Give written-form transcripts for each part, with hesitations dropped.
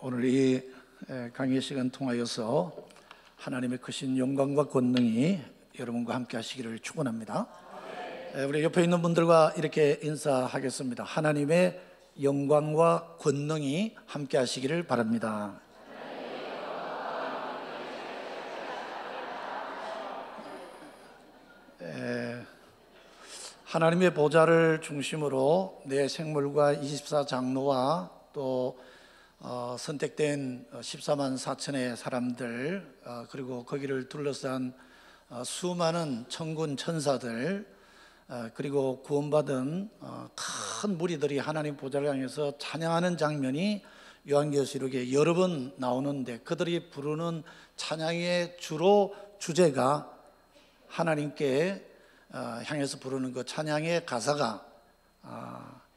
오늘 이 강의 시간 통하여서 하나님의 크신 영광과 권능이 여러분과 함께 하시기를 축원합니다. 우리 옆에 있는 분들과 이렇게 인사하겠습니다. 하나님의 영광과 권능이 함께 하시기를 바랍니다. 하나님의 보좌를 중심으로 내 생물과 24장로와 또 선택된 14만 4천의 사람들, 그리고 거기를 둘러싼 수많은 천군 천사들, 그리고 구원받은 큰 무리들이 하나님 보좌를 향해서 찬양하는 장면이 요한계시록에 여러 번 나오는데, 그들이 부르는 찬양의 주제가 하나님께 향해서 부르는 그 찬양의 가사가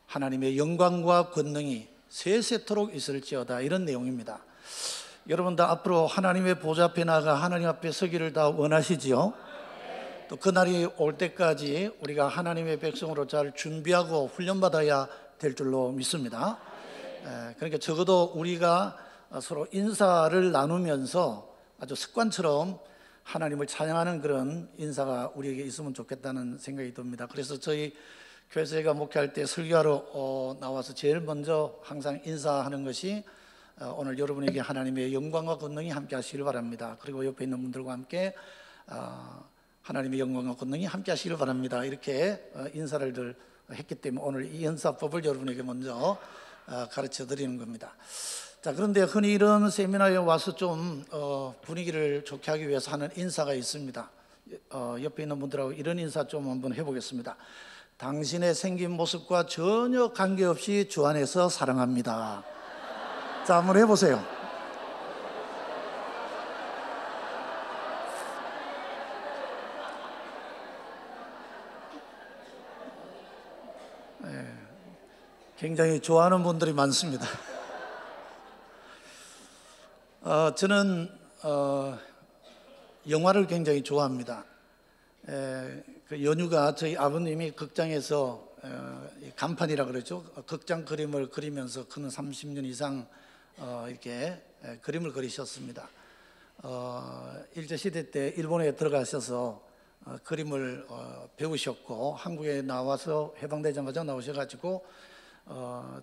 하나님의 영광과 권능이 세세토록 있을지어다, 이런 내용입니다. 여러분 다 앞으로 하나님의 보좌 앞에 나가 하나님 앞에 서기를 다 원하시지요? 또 그날이 올 때까지 우리가 하나님의 백성으로 잘 준비하고 훈련받아야 될 줄로 믿습니다. 그러니까 적어도 우리가 서로 인사를 나누면서 아주 습관처럼 하나님을 찬양하는 그런 인사가 우리에게 있으면 좋겠다는 생각이 듭니다. 그래서 저희 교회에서 제가 목회할 때 설교하러 나와서 제일 먼저 항상 인사하는 것이 오늘 여러분에게 하나님의 영광과 권능이 함께 하시길 바랍니다. 그리고 옆에 있는 분들과 함께 하나님의 영광과 권능이 함께 하시길 바랍니다, 이렇게 인사를 했기 때문에 오늘 이 인사법을 여러분에게 먼저 가르쳐 드리는 겁니다. 자, 그런데 흔히 이런 세미나에 와서 좀 분위기를 좋게 하기 위해서 하는 인사가 있습니다. 옆에 있는 분들하고 이런 인사 좀 한번 해보겠습니다. 당신의 생긴 모습과 전혀 관계없이 주 안에서 사랑합니다. 자, 한번 해보세요. 굉장히 좋아하는 분들이 많습니다. 저는 영화를 굉장히 좋아합니다. 그 연휴가 저희 아버님이 극장에서 간판이라 그러죠. 극장 그림을 그리면서 그는 30년 이상 이렇게 그림을 그리셨습니다. 일제시대 때 일본에 들어가셔서 그림을 배우셨고, 한국에 나와서 해방되자마자 나오셔가지고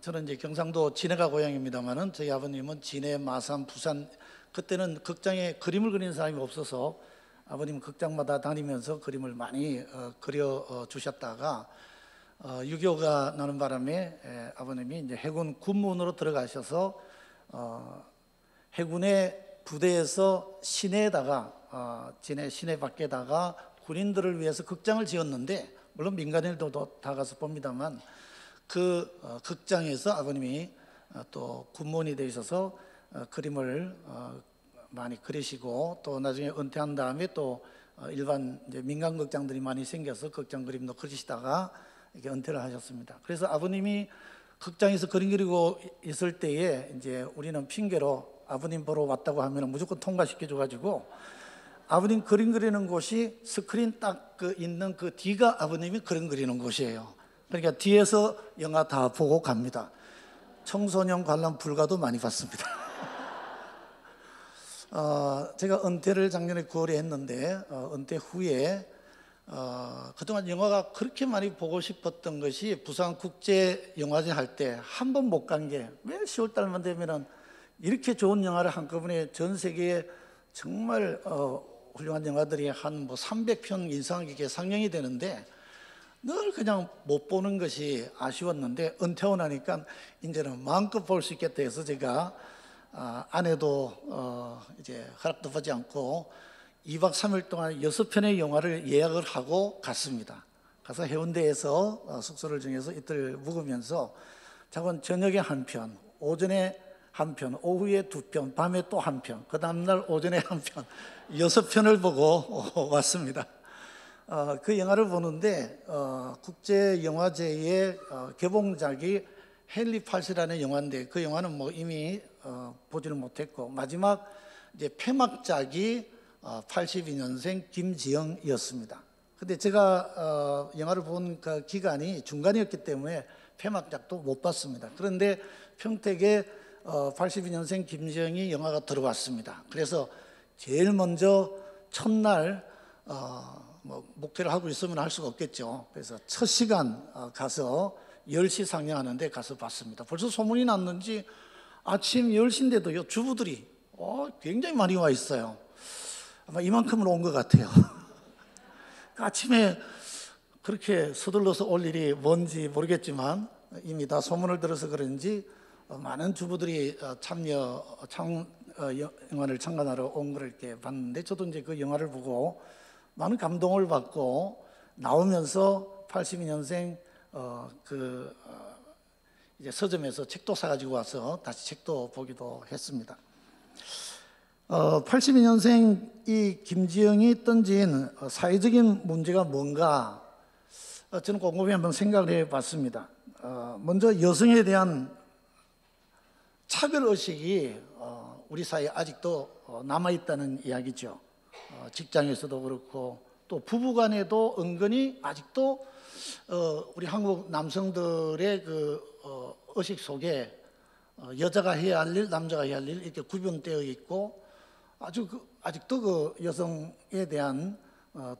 저는 이제 경상도 진해가 고향입니다만은 저희 아버님은 진해, 마산, 부산, 그때는 극장에 그림을 그리는 사람이 없어서 아버님 극장마다 다니면서 그림을 많이 그려 주셨다가 6.25가 나는 바람에 아버님이 이제 해군 군문으로 들어가셔서 해군의 부대에서 시내에다가 진해 시내 밖에다가 군인들을 위해서 극장을 지었는데, 물론 민간인들도 다 가서 봅니다만 그 극장에서 아버님이 또 군문이 되셔서 그림을 많이 그리시고, 또 나중에 은퇴한 다음에 또 일반 이제 민간 극장들이 많이 생겨서 극장 그림도 그리시다가 이렇게 은퇴를 하셨습니다. 그래서 아버님이 극장에서 그림 그리고 있을 때에 이제 우리는 핑계로 아버님 보러 왔다고 하면 무조건 통과시켜 줘가지고, 아버님 그림 그리는 곳이 스크린 딱 있는 그 뒤가 아버님이 그림 그리는 곳이에요. 그러니까 뒤에서 영화 다 보고 갑니다. 청소년 관람 불가도 많이 봤습니다. 제가 은퇴를 작년에 9월에 했는데 은퇴 후에 그동안 영화가 그렇게 많이 보고 싶었던 것이, 부산국제영화제 할 때 한 번 못 간 게, 왜 10월 달만 되면은 이렇게 좋은 영화를 한꺼번에 전 세계에 정말 훌륭한 영화들이 한 300편 이상 이게 상영이 되는데 늘 그냥 못 보는 것이 아쉬웠는데, 은퇴하고 나니까 이제는 마음껏 볼 수 있겠다 해서 제가 아내도 이제 허락도 받지 않고 2박 3일 동안 6편의 영화를 예약을 하고 갔습니다. 가서 해운대에서 숙소를 정해서 이틀 묵으면서 자곤 저녁에 한 편, 오전에 한 편, 오후에 2편, 밤에 또 한 편, 그 다음날 오전에 한 편, 6편을 보고 왔습니다. 그 영화를 보는데 국제영화제의 개봉작이 헨리 8세라는 영화인데, 그 영화는 뭐 이미 보지는 못했고, 마지막 이제 폐막작이 82년생 김지영이었습니다. 근데 제가 영화를 본 그 기간이 중간이었기 때문에 폐막작도 못 봤습니다. 그런데 평택에 82년생 김지영이 영화가 들어왔습니다. 그래서 제일 먼저 첫날 뭐 목회를 하고 있으면 할 수가 없겠죠. 그래서 첫 시간 가서 10시 상영하는데 가서 봤습니다. 벌써 소문이 났는지 아침 10시인데도요, 주부들이 굉장히 많이 와 있어요. 아마 이만큼은 온 것 같아요. 아침에 그렇게 서둘러서 올 일이 뭔지 모르겠지만 이미 다 소문을 들어서 그런지 많은 주부들이 영화를 참관하러 온 걸 이렇게 봤는데, 저도 이제 그 영화를 보고 많은 감동을 받고 나오면서 82년생 이제 서점에서 책도 사가지고 와서 다시 책도 보기도 했습니다. 82년생 이 김지영이 던진 사회적인 문제가 뭔가 저는 곰곰이 한번 생각을 해봤습니다. 먼저 여성에 대한 차별의식이 우리 사회에 아직도 남아있다는 이야기죠. 직장에서도 그렇고 또 부부간에도 은근히 아직도 우리 한국 남성들의 그 의식 속에 여자가 해야 할 일, 남자가 해야 할 일 이렇게 구분되어 있고 아직도 그 여성에 대한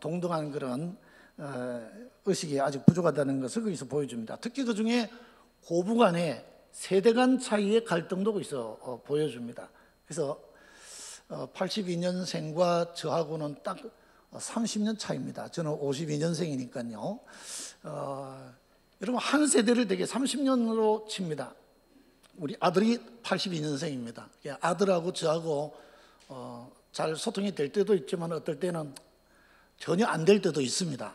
동등한 그런 의식이 아직 부족하다는 것을 거기서 보여줍니다. 특히 그 중에 고부간에 세대 간 차이의 갈등도 있어 보여줍니다. 그래서 82년생과 저하고는 딱 30년 차입니다. 저는 52년생이니까요. 여러분 한 세대를 되게 30년으로 칩니다. 우리 아들이 82년생입니다. 아들하고 저하고 잘 소통이 될 때도 있지만 어떨 때는 전혀 안 될 때도 있습니다.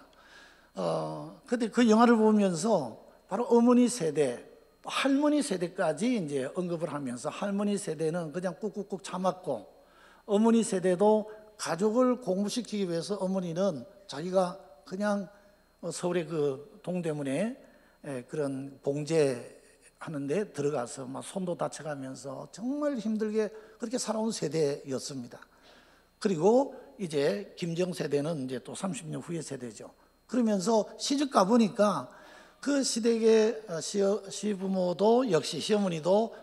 근데 그 영화를 보면서 바로 어머니 세대, 할머니 세대까지 이제 언급을 하면서, 할머니 세대는 그냥 꾹꾹꾹 참았고 어머니 세대도 가족을 공부시키기 위해서 어머니는 자기가 그냥 서울의 그 동대문에 그런 봉제하는데 들어가서 막 손도 다쳐가면서 정말 힘들게 그렇게 살아온 세대였습니다. 그리고 이제 김정 세대는 이제 또 30년 후의 세대죠. 그러면서 시집 가보니까 그 시댁의 시부모도 역시 시어머니도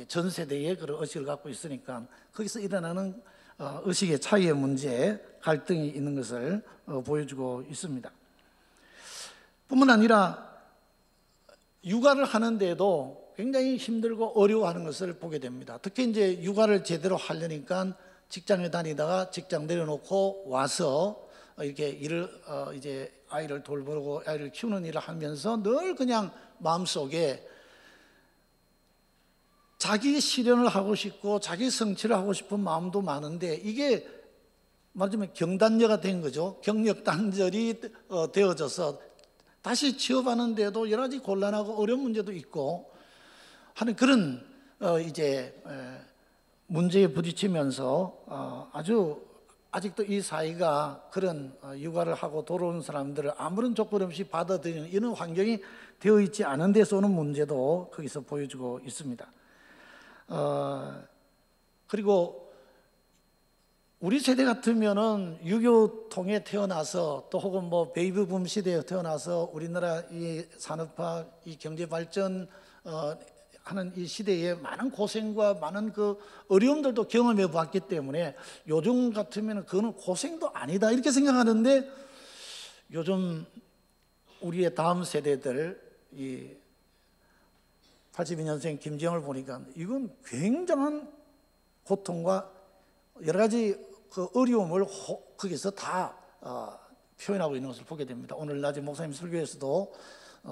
전 세대의 그런 의식을 갖고 있으니까 거기서 일어나는 의식의 차이의 문제, 갈등이 있는 것을 보여주고 있습니다. 뿐만 아니라 육아를 하는데도 굉장히 힘들고 어려워하는 것을 보게 됩니다. 특히 이제 육아를 제대로 하려니까 직장에 다니다가 직장 내려놓고 와서 이렇게 이제 아이를 돌보고 아이를 키우는 일을 하면서 늘 그냥 마음속에 자기 실현을 하고 싶고 자기 성취를 하고 싶은 마음도 많은데 이게 말하자면 경단녀가 된 거죠. 경력 단절이 되어져서 다시 취업하는데도 여러 가지 곤란하고 어려운 문제도 있고 하는 그런 이제 문제에 부딪히면서 아직도 이 사회가 그런 육아를 하고 돌아온 사람들을 아무런 조건 없이 받아들이는 이런 환경이 되어 있지 않은 데서 오는 문제도 거기서 보여주고 있습니다. 그리고 우리 세대 같으면은 6.25 통에 태어나서 또 혹은 뭐 베이비붐 시대에 태어나서 우리나라 이 산업화, 이 경제 발전 하는 이 시대에 많은 고생과 많은 그 어려움들도 경험해 봤기 때문에 요즘 같으면 그거는 고생도 아니다 이렇게 생각하는데, 요즘 우리의 다음 세대들 이 82년생 김지영을 보니까 이건 굉장한 고통과 여러 가지 그 어려움을 거기서 다 표현하고 있는 것을 보게 됩니다. 오늘 낮에 목사님 설교에서도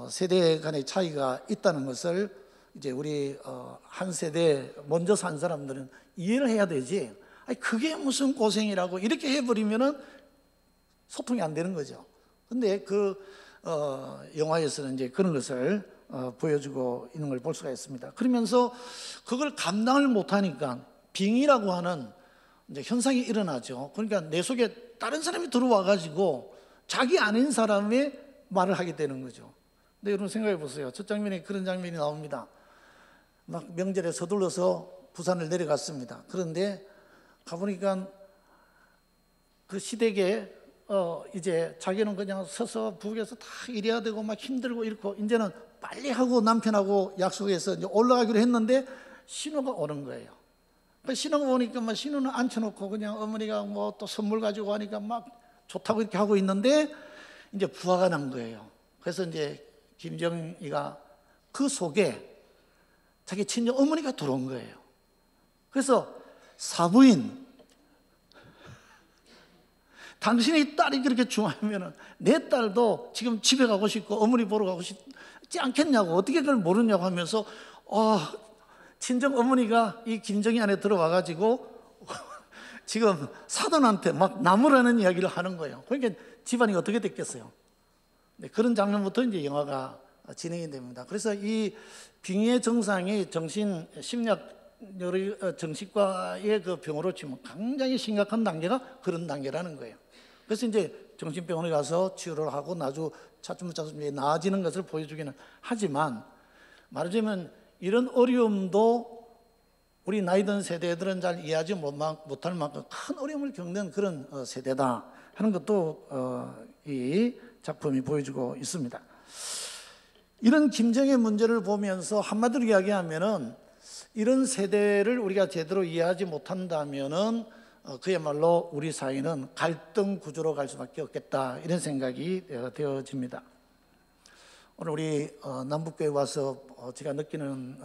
세대 간의 차이가 있다는 것을 이제 우리 한 세대 먼저 산 사람들은 이해를 해야 되지, 아니 그게 무슨 고생이라고 이렇게 해버리면은 소통이 안 되는 거죠. 근데 그 영화에서는 이제 그런 것을 보여주고 있는 걸 볼 수가 있습니다. 그러면서 그걸 감당을 못하니까 빙의라고 하는 이제 현상이 일어나죠. 그러니까 내 속에 다른 사람이 들어와 가지고 자기 아닌 사람의 말을 하게 되는 거죠. 근데 여러분 생각해 보세요. 첫 장면에 그런 장면이 나옵니다. 막 명절에 서둘러서 부산을 내려갔습니다. 그런데 가보니까 그 시댁에 이제 자기는 그냥 서서 부엌에서 다 일해야 되고 막 힘들고 이렇고 이제는 빨리 하고 남편하고 약속해서 이제 올라가기로 했는데 신호가 오는 거예요. 그 신호가 오니까 막 신호는 앉혀놓고 그냥 어머니가 뭐 또 선물 가지고 하니까 막 좋다고 이렇게 하고 있는데 이제 부하가 난 거예요. 그래서 이제 김정희가 그 속에 자기 친정 어머니가 들어온 거예요. 그래서 사부인, 당신의 딸이 그렇게 중요하면 내 딸도 지금 집에 가고 싶고 어머니 보러 가고 싶지 않겠냐고, 어떻게 그걸 모르냐고 하면서 친정 어머니가 이 김정희 안에 들어와 가지고 지금 사돈한테 막 나무라는 이야기를 하는 거예요. 그러니까 집안이 어떻게 됐겠어요? 네, 그런 장면부터 이제 영화가 진행이 됩니다. 그래서 이 빙의의 정상이 정신과의 그 병으로 치면 굉장히 심각한 단계가 그런 단계라는 거예요. 그래서 이제 정신병원에 가서 치료를 하고 나중 차츰차츰 나아지는 것을 보여주기는 하지만, 말하자면 이런 어려움도 우리 나이 든 세대들은 잘 이해하지 못할 만큼 큰 어려움을 겪는 그런 세대다 하는 것도 이 작품이 보여주고 있습니다. 이런 김정의 문제를 보면서 한마디로 이야기하면은 이런 세대를 우리가 제대로 이해하지 못한다면은 그야말로 우리 사회는 갈등 구조로 갈 수밖에 없겠다, 이런 생각이 되어집니다. 오늘 우리 남북교회 와서 제가 느끼는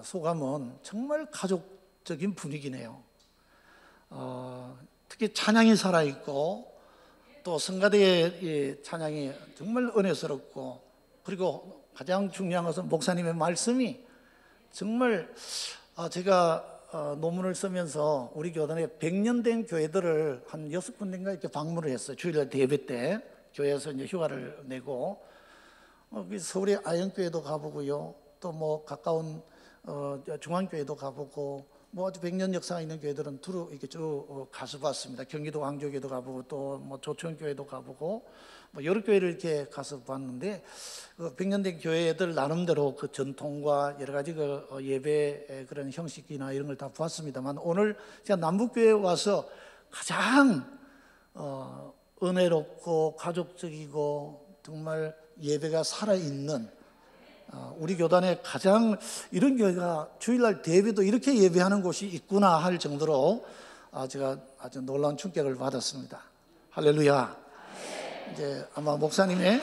소감은 정말 가족적인 분위기네요. 특히 찬양이 살아있고 또 성가대의 찬양이 정말 은혜스럽고, 그리고 가장 중요한 것은 목사님의 말씀이 정말 제가 논문을 쓰면서 우리 교단에 100년 된 교회들을 한 6군데인가 이렇게 방문을 했어요. 주일날 예배 때 교회에서 이제 휴가를 내고 서울의 아현교회도 가보고요, 또 뭐 가까운 중앙교회도 가보고, 뭐 아주 100년 역사가 있는 교회들은 두루 이렇게 쭉 가서 봤습니다. 경기도 왕조교회도 가보고 또 뭐 조천교회도 가보고 뭐 여러 교회를 이렇게 가서 봤는데, 100년 된 교회들 나름대로 그 전통과 여러 가지 그 예배 그런 형식이나 이런 걸 다 보았습니다만, 오늘 제가 남북교회에 와서 가장 은혜롭고 가족적이고 정말 예배가 살아있는, 우리 교단에 가장 이런 교회가 주일날 예배도 이렇게 예배하는 곳이 있구나 할 정도로 제가 아주 놀라운 충격을 받았습니다. 할렐루야. 이제 아마 목사님의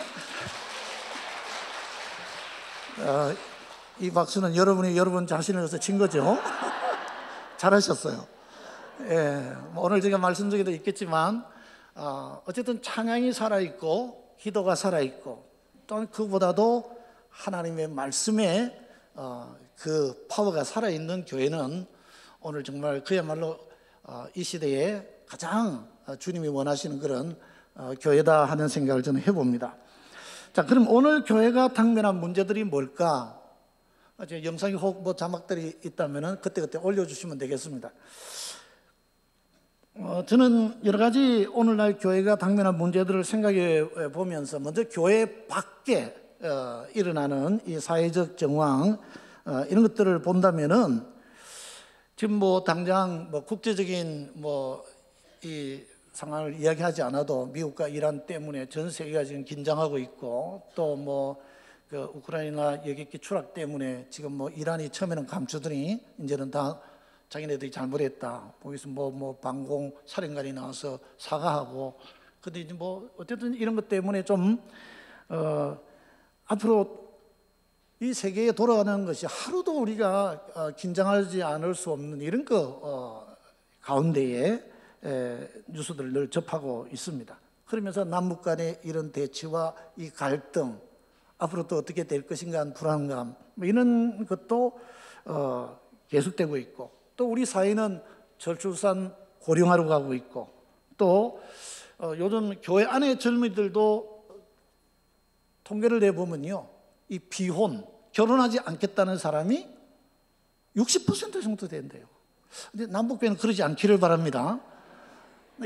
이 박수는 여러분이 여러분 자신을 위해서 친 거죠. 잘하셨어요. 예, 오늘 제가 말씀 중에도 있겠지만 어쨌든 찬양이 살아있고 기도가 살아있고, 또 그보다도 하나님의 말씀에 그 파워가 살아있는 교회는 오늘 정말 그야말로 이 시대에 가장 주님이 원하시는 그런 교회다 하는 생각을 저는 해봅니다. 자, 그럼 오늘 교회가 당면한 문제들이 뭘까? 영상이 혹 뭐 자막들이 있다면 그때그때 올려주시면 되겠습니다. 저는 여러 가지 오늘날 교회가 당면한 문제들을 생각해 보면서 먼저 교회 밖에 일어나는 이 사회적 정황, 이런 것들을 본다면은 지금 뭐 당장 뭐 국제적인 뭐 이 상황을 이야기하지 않아도 미국과 이란 때문에 전 세계가 지금 긴장하고 있고, 또 뭐 그 우크라이나 여객기 추락 때문에 지금 뭐 이란이 처음에는 감추더니 이제는 다 자기네들이 잘못했다, 거기서 뭐 방공 사령관이 나와서 사과하고, 근데 이제 뭐 어쨌든 이런 것 때문에 좀 앞으로 이 세계에 돌아가는 것이 하루도 우리가 긴장하지 않을 수 없는 이런 가운데에 뉴스들을 늘 접하고 있습니다. 그러면서 남북 간의 이런 대치와 이 갈등, 앞으로 또 어떻게 될 것인가 하는 불안감, 뭐 이런 것도 계속되고 있고, 또 우리 사회는 저출산 고령화로 가고 있고, 또 요즘 교회 안에 젊은이들도 통계를 내보면요, 이 비혼, 결혼하지 않겠다는 사람이 60% 정도 된대요. 근데 남북교회는 그러지 않기를 바랍니다.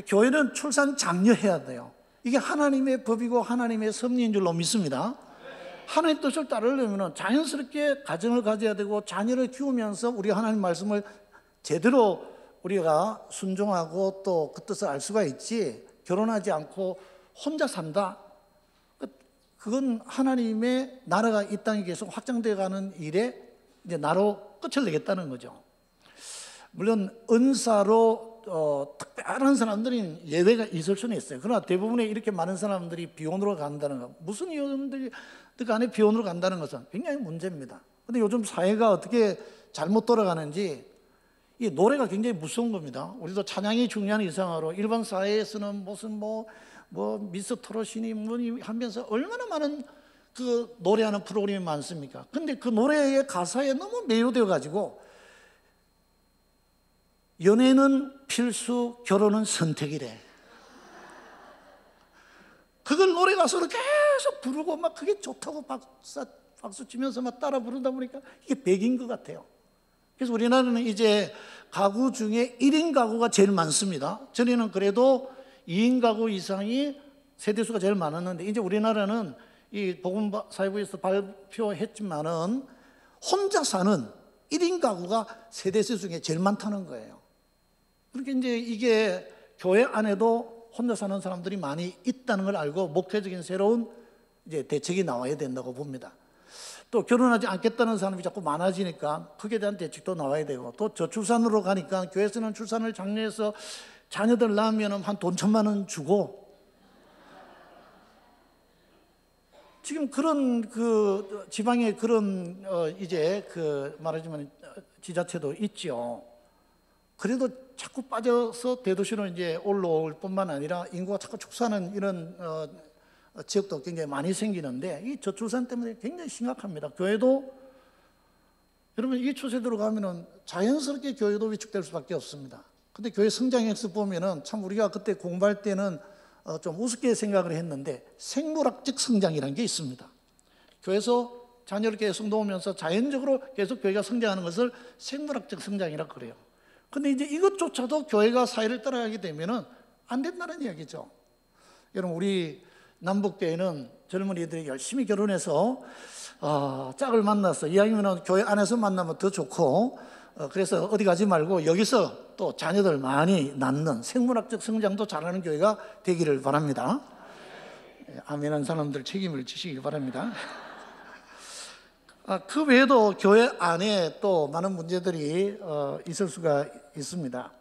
교회는 출산 장려해야 돼요. 이게 하나님의 법이고 하나님의 섭리인 줄로 믿습니다. 하나님의 뜻을 따르려면 자연스럽게 가정을 가져야 되고, 자녀를 키우면서 우리 하나님 말씀을 제대로 우리가 순종하고 또 그 뜻을 알 수가 있지, 결혼하지 않고 혼자 산다, 그건 하나님의 나라가 이 땅에 계속 확장되어 가는 일에 이제 나로 끝을 내겠다는 거죠. 물론 은사로 특별한 사람들은 예외가 있을 수는 있어요. 그러나 대부분의 이렇게 많은 사람들이 비혼으로 간다는 것, 무슨 이유들 간에 비혼으로 간다는 것은 굉장히 문제입니다. 근데 요즘 사회가 어떻게 잘못 돌아가는지, 이 노래가 굉장히 무서운 겁니다. 우리도 찬양이 중요한 이상으로 일반 사회에서는 무슨 뭐 미스터 트롯이니 뭐니 하면서 얼마나 많은 그 노래하는 프로그램이 많습니까? 근데 그 노래의 가사에 너무 매료되어 가지고 연애는 필수, 결혼은 선택이래. 그걸 노래 가수로 계속 부르고 막 그게 좋다고 박수 치면서 막 따라 부르다 보니까 이게 백인 것 같아요. 그래서 우리나라는 이제 가구 중에 1인 가구가 제일 많습니다. 전에는 그래도 2인 가구 이상이 세대수가 제일 많았는데, 이제 우리나라는 이 보건사회부에서 발표했지만은 혼자 사는 1인 가구가 세대수 중에 제일 많다는 거예요. 그렇게 이제 이게 교회 안에도 혼자 사는 사람들이 많이 있다는 걸 알고 목회적인 새로운 이제 대책이 나와야 된다고 봅니다. 또 결혼하지 않겠다는 사람이 자꾸 많아지니까 거기에 대한 대책도 나와야 되고, 또 저출산으로 가니까 교회에서는 출산을 장려해서 자녀들 낳으면 한 돈 1,000만 원 주고, 지금 그런 그 지방에 그런 이제 그 말하자면 지자체도 있죠. 그래도 자꾸 빠져서 대도시로 이제 올라올 뿐만 아니라 인구가 자꾸 축소하는 이런 지역도 굉장히 많이 생기는데, 이 저출산 때문에 굉장히 심각합니다. 교회도 여러분 이 추세대로 가면은 자연스럽게 교회도 위축될 수밖에 없습니다. 근데 교회 성장에서 보면은 참 우리가 그때 공부할 때는 좀 우습게 생각을 했는데 생물학적 성장이라는 게 있습니다. 교회에서 자녀를 계속 놓으면서 자연적으로 계속 교회가 성장하는 것을 생물학적 성장이라고 그래요. 근데 이제 이것조차도 교회가 사회를 따라가게 되면은 안 된다는 이야기죠. 여러분 우리 남북교회는 젊은이들이 열심히 결혼해서 짝을 만나서, 이왕이면 교회 안에서 만나면 더 좋고, 그래서 어디 가지 말고 여기서 또 자녀들 많이 낳는 생물학적 성장도 잘하는 교회가 되기를 바랍니다. 아멘한 사람들 책임을 지시기 바랍니다. 그 외에도 교회 안에 또 많은 문제들이 있을 수가 있습니다.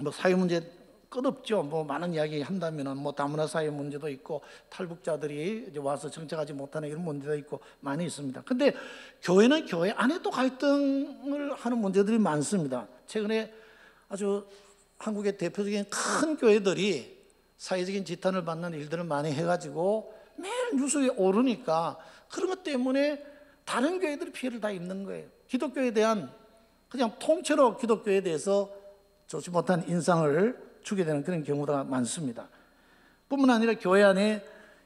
뭐 사회 문제 끝없죠. 뭐 많은 이야기 한다면은 뭐 다문화 사회 문제도 있고, 탈북자들이 이제 와서 정착하지 못하는 이런 문제도 있고 많이 있습니다. 근데 교회는 교회 안에도 갈등을 하는 문제들이 많습니다. 최근에 아주 한국의 대표적인 큰 교회들이 사회적인 지탄을 받는 일들을 많이 해가지고 매일 뉴스에 오르니까 그런 것 때문에 다른 교회들이 피해를 다 입는 거예요. 기독교에 대한, 그냥 통째로 기독교에 대해서 좋지 못한 인상을 주게 되는 그런 경우가 많습니다. 뿐만 아니라 교회 안에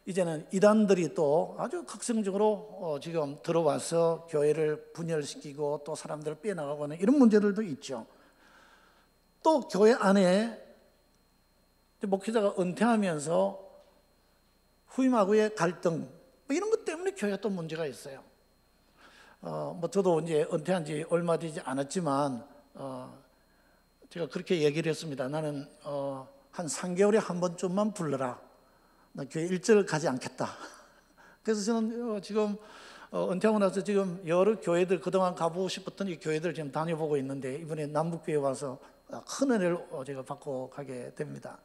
이제는 이단들이 또 아주 극성적으로 지금 들어와서 교회를 분열시키고 또 사람들을 빼나가고 하는 이런 문제들도 있죠. 또 교회 안에 목회자가 은퇴하면서 후임하고의 갈등, 뭐 이런 것 때문에 교회가 또 문제가 있어요. 뭐 저도 이제 은퇴한 지 얼마 되지 않았지만 제가 그렇게 얘기를 했습니다. 나는 한 3개월에 한 번쯤만 불러라. 나 교회 일절 가지 않겠다. 그래서 저는 지금 은퇴하고 나서 지금 여러 교회들, 그동안 가보고 싶었던 이 교회들 지금 다녀보고 있는데, 이번에 남북교회 와서 큰 은혜를 제가 받고 가게 됩니다.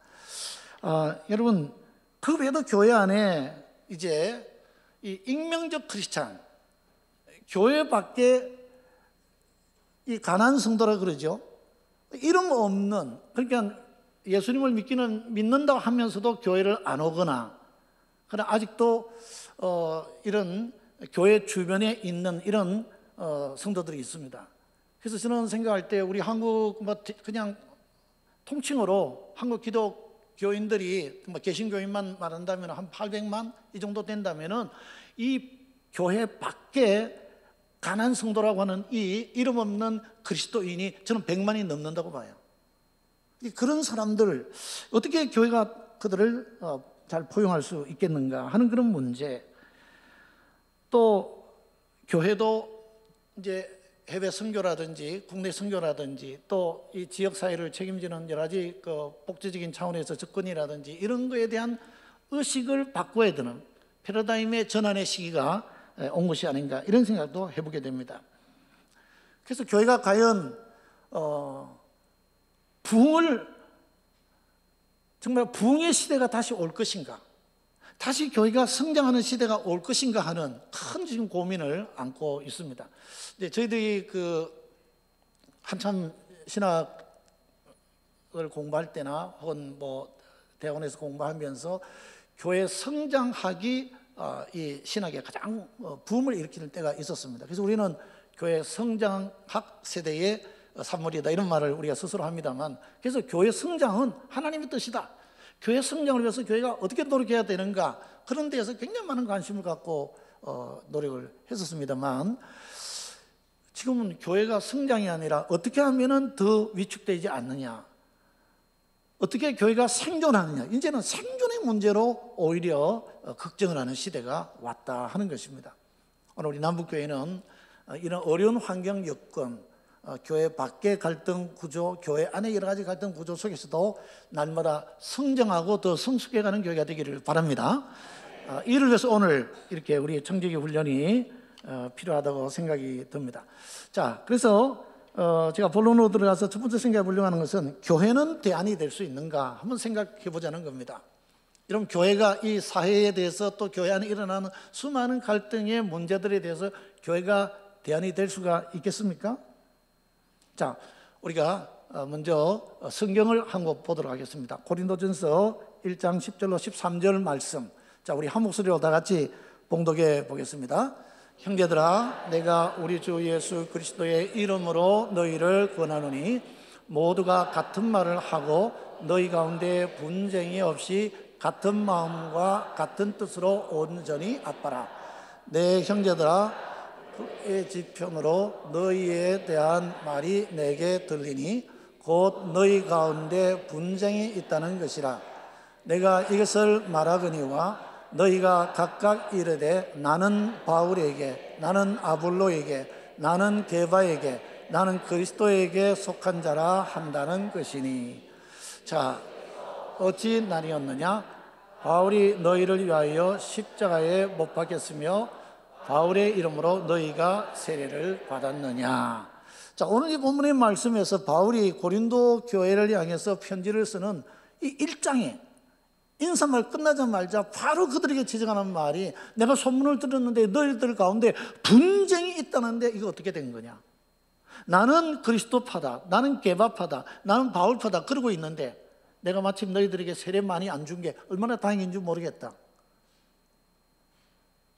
여러분 그 외에도 교회 안에 이제 이 익명적 크리스찬, 교회 밖에 이 가난한 성도라 그러죠. 이름 없는, 그러니까 예수님을 믿는다고 하면서도 교회를 안 오거나, 그러나 아직도 이런 교회 주변에 있는 이런 성도들이 있습니다. 그래서 저는 생각할 때 우리 한국 그냥 통칭으로 한국 기독교인들이 개신교인만 말한다면 한 800만 이 정도 된다면은 이 교회 밖에 가난한 성도라고 하는 이 이름 없는 그리스도인이 저는 100만이 넘는다고 봐요. 그런 사람들 어떻게 교회가 그들을 잘 포용할 수 있겠는가 하는 그런 문제. 또 교회도 이제 해외 선교라든지 국내 선교라든지 또 이 지역 사회를 책임지는 여러 가지 그 복지적인 차원에서 접근이라든지 이런 거에 대한 의식을 바꿔야 되는 패러다임의 전환의 시기가 온 것이 아닌가, 이런 생각도 해보게 됩니다. 그래서 교회가 과연 부흥을, 정말 부흥의 시대가 다시 올 것인가, 다시 교회가 성장하는 시대가 올 것인가 하는 큰 지금 고민을 안고 있습니다. 이제 저희들이 한참 신학을 공부할 때나 혹은 대학원에서 공부하면서 교회 성장학이 이 신학의 가장 붐을 일으키는 때가 있었습니다. 그래서 우리는 교회 성장학 세대의 산물이다 이런 말을 우리가 스스로 합니다만, 그래서 교회 성장은 하나님의 뜻이다, 교회 성장을 위해서 교회가 어떻게 노력해야 되는가, 그런 데에서 굉장히 많은 관심을 갖고 노력을 했었습니다만, 지금은 교회가 성장이 아니라 어떻게 하면 더 위축되지 않느냐, 어떻게 교회가 생존하느냐, 이제는 생존의 문제로 오히려 걱정을 하는 시대가 왔다 하는 것입니다. 오늘 우리 남북교회는 이런 어려운 환경 여건, 교회 밖의 갈등 구조, 교회 안에 여러 가지 갈등 구조 속에서도 날마다 성장하고 더 성숙해가는 교회가 되기를 바랍니다. 이를 위해서 오늘 이렇게 우리 청지기 훈련이 필요하다고 생각이 듭니다. 자, 그래서 제가 본론으로 들어가서 첫 번째 생각해 보려고 하는 것은, 교회는 대안이 될 수 있는가 한번 생각해 보자는 겁니다. 여러분, 교회가 이 사회에 대해서 또 교회 안에 일어나는 수많은 갈등의 문제들에 대해서 교회가 대안이 될 수가 있겠습니까? 자, 우리가 먼저 성경을 한 권 보도록 하겠습니다. 고린도전서 1장 10절로 13절 말씀. 자, 우리 한 목소리로 다 같이 봉독해 보겠습니다. 형제들아, 내가 우리 주 예수 그리스도의 이름으로 너희를 권하노니 모두가 같은 말을 하고 너희 가운데 분쟁이 없이 같은 마음과 같은 뜻으로 온전히 아파라. 내 형제들아, 의 지편으로 너희에 대한 말이 내게 들리니 곧 너희 가운데 분쟁이 있다는 것이라. 내가 이것을 말하거니와 너희가 각각 이르되 나는 바울에게, 나는 아볼로에게, 나는 게바에게, 나는 그리스도에게 속한 자라 한다는 것이니. 자, 어찌 나뉘었느냐? 바울이 너희를 위하여 십자가에 못 박혔으며 바울의 이름으로 너희가 세례를 받았느냐. 자, 오늘 이 본문의 말씀에서 바울이 고린도 교회를 향해서 편지를 쓰는 이 1장에 인사말 끝나자마자 바로 그들에게 지적하는 말이, 내가 소문을 들었는데 너희들 가운데 분쟁이 있다는데 이거 어떻게 된 거냐. 나는 그리스도파다, 나는 게바파다, 나는 바울파다 그러고 있는데 내가 마침 너희들에게 세례 많이 안 준 게 얼마나 다행인 줄 모르겠다.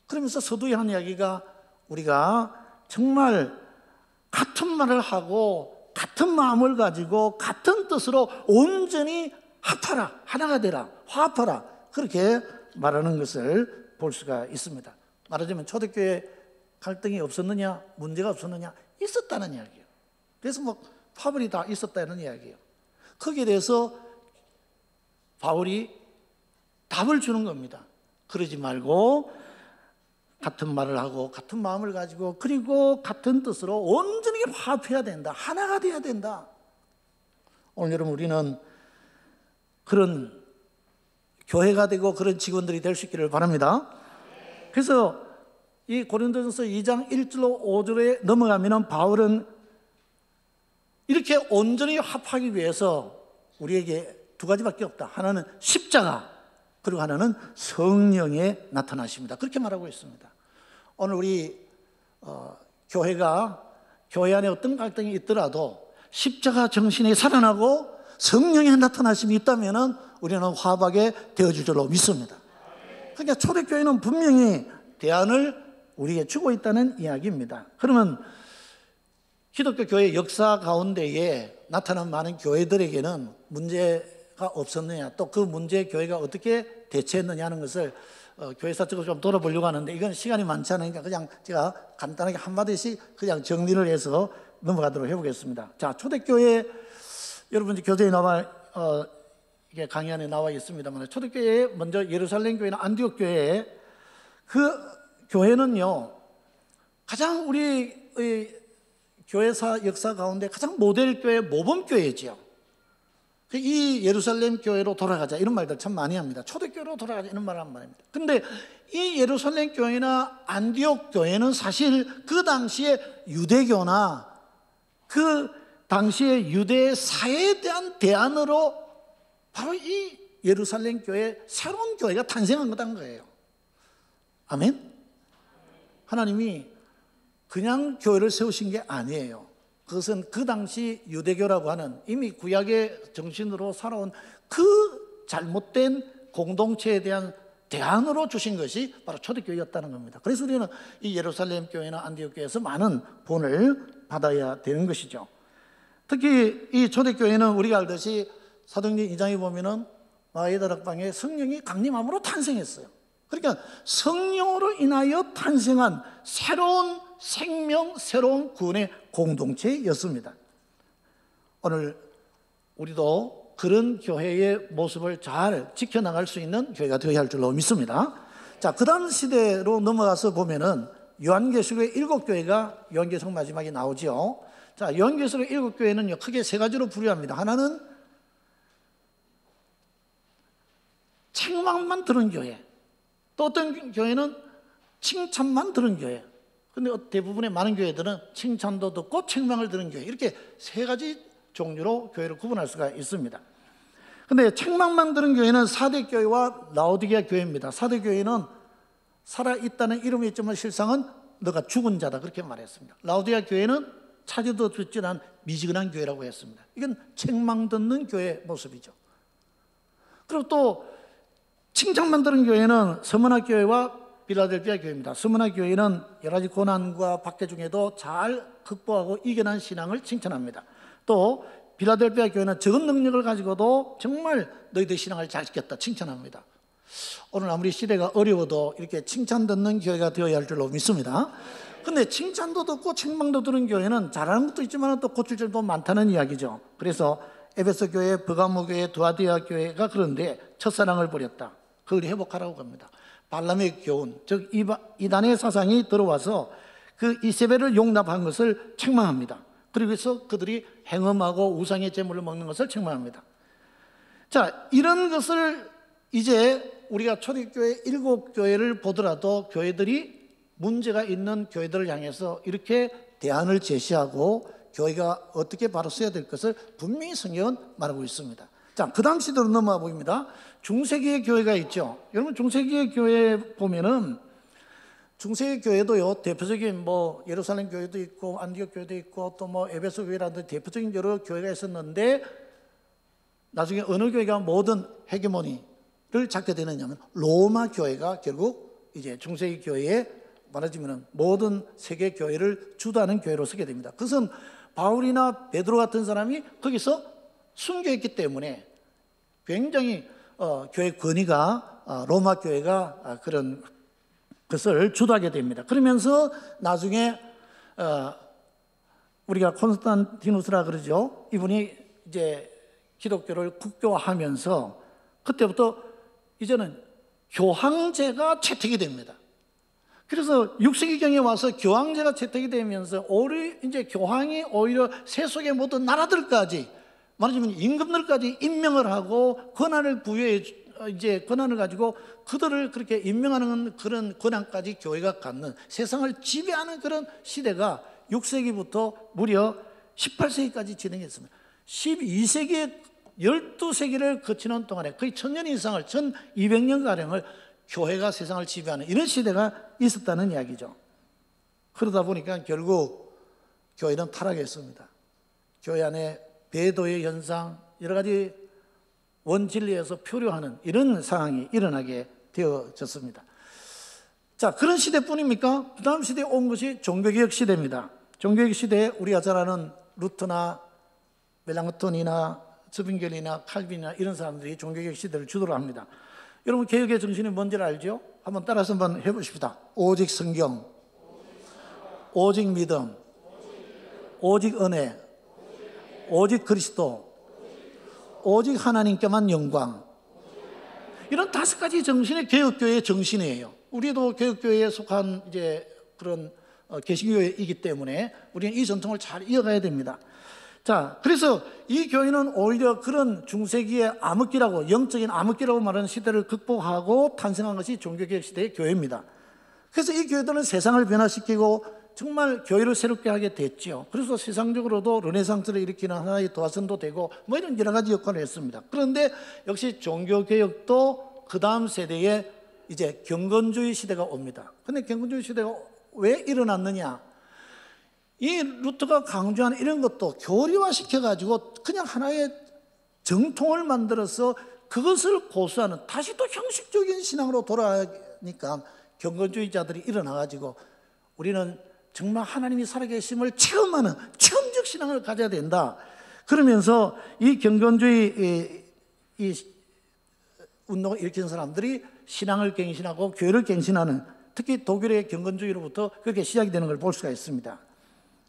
그러면서 서두에 한 이야기가, 우리가 정말 같은 말을 하고 같은 마음을 가지고 같은 뜻으로 온전히 합하라, 하나가 되라, 화합하라, 그렇게 말하는 것을 볼 수가 있습니다. 말하자면 초대교회 갈등이 없었느냐, 문제가 없었느냐, 있었다는 이야기예요. 그래서 파벌이 다 있었다는 이야기예요. 거기에 대해서 바울이 답을 주는 겁니다. 그러지 말고 같은 말을 하고 같은 마음을 가지고 그리고 같은 뜻으로 온전히 화합해야 된다, 하나가 돼야 된다. 오늘 여러분, 우리는 그런 교회가 되고 그런 직원들이 될 수 있기를 바랍니다. 그래서 이 고린도전서 2장 1절로 5절에 넘어가면 바울은 이렇게 온전히 합하기 위해서 우리에게 두 가지밖에 없다. 하나는 십자가, 그리고 하나는 성령의 나타나십니다. 그렇게 말하고 있습니다. 오늘 우리 교회가, 교회 안에 어떤 갈등이 있더라도 십자가 정신이 살아나고 성령의 나타나심이 있다면 우리는 화합하게 되어줄 줄로 믿습니다. 그러니까 초대교회는 분명히 대안을 우리에게 주고 있다는 이야기입니다. 그러면 기독교 교회 역사 가운데에 나타난 많은 교회들에게는 문제가 없었느냐, 또 그 문제에 교회가 어떻게 대처했느냐 하는 것을 교회사적으로 좀 돌아보려고 하는데, 이건 시간이 많지 않으니까 그냥 제가 간단하게 한마디씩 그냥 정리를 해서 넘어가도록 해보겠습니다. 자, 초대교회, 여러분 교재에 나와 이게 강의 안에 나와 있습니다만, 초대교회 먼저 예루살렘 교회나 안디옥 교회, 그 교회는요 가장 우리의 교회사 역사 가운데 가장 모델 교회, 모범 교회지요. 이 예루살렘 교회로 돌아가자 이런 말들 참 많이 합니다. 초대교회로 돌아가자 이런 말을 하는 말입니다. 근데 이 예루살렘 교회나 안디옥 교회는 사실 그 당시에 유대교나 그 당시의 유대 사회에 대한 대안으로 바로 이 예루살렘 교회, 새로운 교회가 탄생한 거다는 거예요. 아멘? 하나님이 그냥 교회를 세우신 게 아니에요. 그것은 그 당시 유대교라고 하는 이미 구약의 정신으로 살아온 그 잘못된 공동체에 대한 대안으로 주신 것이 바로 초대교회였다는 겁니다. 그래서 우리는 이 예루살렘 교회나 안디옥 교회에서 많은 본을 받아야 되는 것이죠. 특히 이 초대교회는 우리가 알듯이 사도행전 2장에 보면은 마가의 다락방에 성령이 강림함으로 탄생했어요. 그러니까 성령으로 인하여 탄생한 새로운 생명, 새로운 구원의 공동체였습니다. 오늘 우리도 그런 교회의 모습을 잘 지켜나갈 수 있는 교회가 되어야 할 줄로 믿습니다. 자, 그 다음 시대로 넘어가서 보면은 요한계시록의 7교회가 요한계시록 마지막에 나오죠. 자, 요한계시록 7교회는요, 크게 세 가지로 분류합니다. 하나는 책망만 들은 교회, 또 어떤 교회는 칭찬만 들은 교회. 근데 대부분의 많은 교회들은 칭찬도 듣고 책망을 들은 교회, 이렇게 세 가지 종류로 교회를 구분할 수가 있습니다. 근데 책망만 들은 교회는 사대교회와 라오디게아 교회입니다. 사대교회는 살아있다는 이름이 있지만 실상은 너가 죽은 자다, 그렇게 말했습니다. 라오디게아 교회는 차지도 듣지 않은 미지근한 교회라고 했습니다. 이건 책망 듣는 교회의 모습이죠. 그리고 또 칭찬만 들은 교회는 서머나 교회와 빌라델피아 교회입니다. 서머나 교회는 여러 가지 고난과 박해 중에도 잘 극복하고 이겨낸 신앙을 칭찬합니다. 또 빌라델피아 교회는 적은 능력을 가지고도 정말 너희들 신앙을 잘 지켰다, 칭찬합니다. 오늘 아무리 시대가 어려워도 이렇게 칭찬 듣는 교회가 되어야 할 줄로 믿습니다. 근데 칭찬도 듣고 책망도 들은 교회는 잘하는 것도 있지만 또 고칠 점도 많다는 이야기죠. 그래서 에베소 교회, 버가모 교회, 두아디아 교회가 그런데 첫사랑을 버렸다, 그걸 회복하라고 합니다. 발람의 교훈, 즉 이단의 사상이 들어와서 그 이세벨을 용납한 것을 책망합니다. 그래서 그들이 행음하고 우상의 제물을 먹는 것을 책망합니다. 자, 이런 것을 이제 우리가 초대교회 7교회를 보더라도 교회들이 문제가 있는 교회들을 향해서 이렇게 대안을 제시하고 교회가 어떻게 바로 써야 될 것을 분명히 성경은 말하고 있습니다. 자, 그 다음 시대로 넘어가 보입니다. 중세기의 교회가 있죠. 여러분, 중세기의 교회 보면은 중세기 교회도요, 대표적인 예루살렘 교회도 있고 안디옥 교회도 있고 또 에베소 교회라든지 대표적인 여러 교회가 있었는데 나중에 어느 교회가 모든 헤게모니를 잡게 되느냐면 로마 교회가 결국 이제 중세기 교회에 말하자면 모든 세계 교회를 주도하는 교회로 서게 됩니다. 그것은 바울이나 베드로 같은 사람이 거기서 순교했기 때문에 굉장히 교회 권위가 로마 교회가 그런 것을 주도하게 됩니다. 그러면서 나중에 우리가 콘스탄티누스라 그러죠. 이분이 이제 기독교를 국교화하면서 그때부터 이제는 교황제가 채택이 됩니다. 그래서 6세기경에 와서 교황제가 채택이 되면서 이제 교황이 오히려 세속의 모든 나라들까지 말하자면 임금들까지 임명을 하고 권한을 부여해 이제 권한을 가지고 그들을 그렇게 임명하는 그런 권한까지 교회가 갖는 세상을 지배하는 그런 시대가 6세기부터 무려 18세기까지 진행했습니다. 12세기에 12세기를 거치는 동안에 거의 1000년 이상을 1200년가량을 교회가 세상을 지배하는 이런 시대가 있었다는 이야기죠. 그러다 보니까 결국 교회는 타락했습니다. 교회 안에 배도의 현상, 여러 가지 원진리에서 표류하는 이런 상황이 일어나게 되어졌습니다. 자, 그런 시대뿐입니까? 그 다음 시대에 온 것이 종교개혁 시대입니다. 종교개혁 시대에 우리가 잘 아는 루터나 멜랑크톤이나 즈빙겔이나 칼빈이나 이런 사람들이 종교개혁 시대를 주도를 합니다. 여러분, 개혁의 정신이 뭔지를 알죠? 한번 따라서 한번 해보십시다. 오직 성경, 오직 믿음, 오직 은혜, 오직 그리스도, 오직 하나님께만 영광. 이런 5가지 정신이 개혁교회의 정신이에요. 우리도 개혁교회에 속한 이제 그런 개신교회이기 때문에 우리는 이 전통을 잘 이어가야 됩니다. 자, 그래서 이 교회는 오히려 그런 중세기의 암흑기라고, 영적인 암흑기라고 말하는 시대를 극복하고 탄생한 것이 종교개혁 시대의 교회입니다. 그래서 이 교회들은 세상을 변화시키고 정말 교회를 새롭게 하게 됐죠. 그래서 세상적으로도 르네상스를 일으키는 하나의 도화선도 되고 뭐 이런 여러 가지 역할을 했습니다. 그런데 역시 종교개혁도 그 다음 세대에 이제 경건주의 시대가 옵니다. 근데 경건주의 시대가 왜 일어났느냐? 이 루터가 강조하는 이런 것도 교리화 시켜가지고 그냥 하나의 정통을 만들어서 그것을 고수하는, 다시 또 형식적인 신앙으로 돌아가니까 경건주의자들이 일어나가지고 우리는 정말 하나님이 살아계심을 체험하는 체험적 신앙을 가져야 된다. 그러면서 이 경건주의 이 운동을 일으키는 사람들이 신앙을 갱신하고 교회를 갱신하는, 특히 독일의 경건주의로부터 그렇게 시작이 되는 걸 볼 수가 있습니다.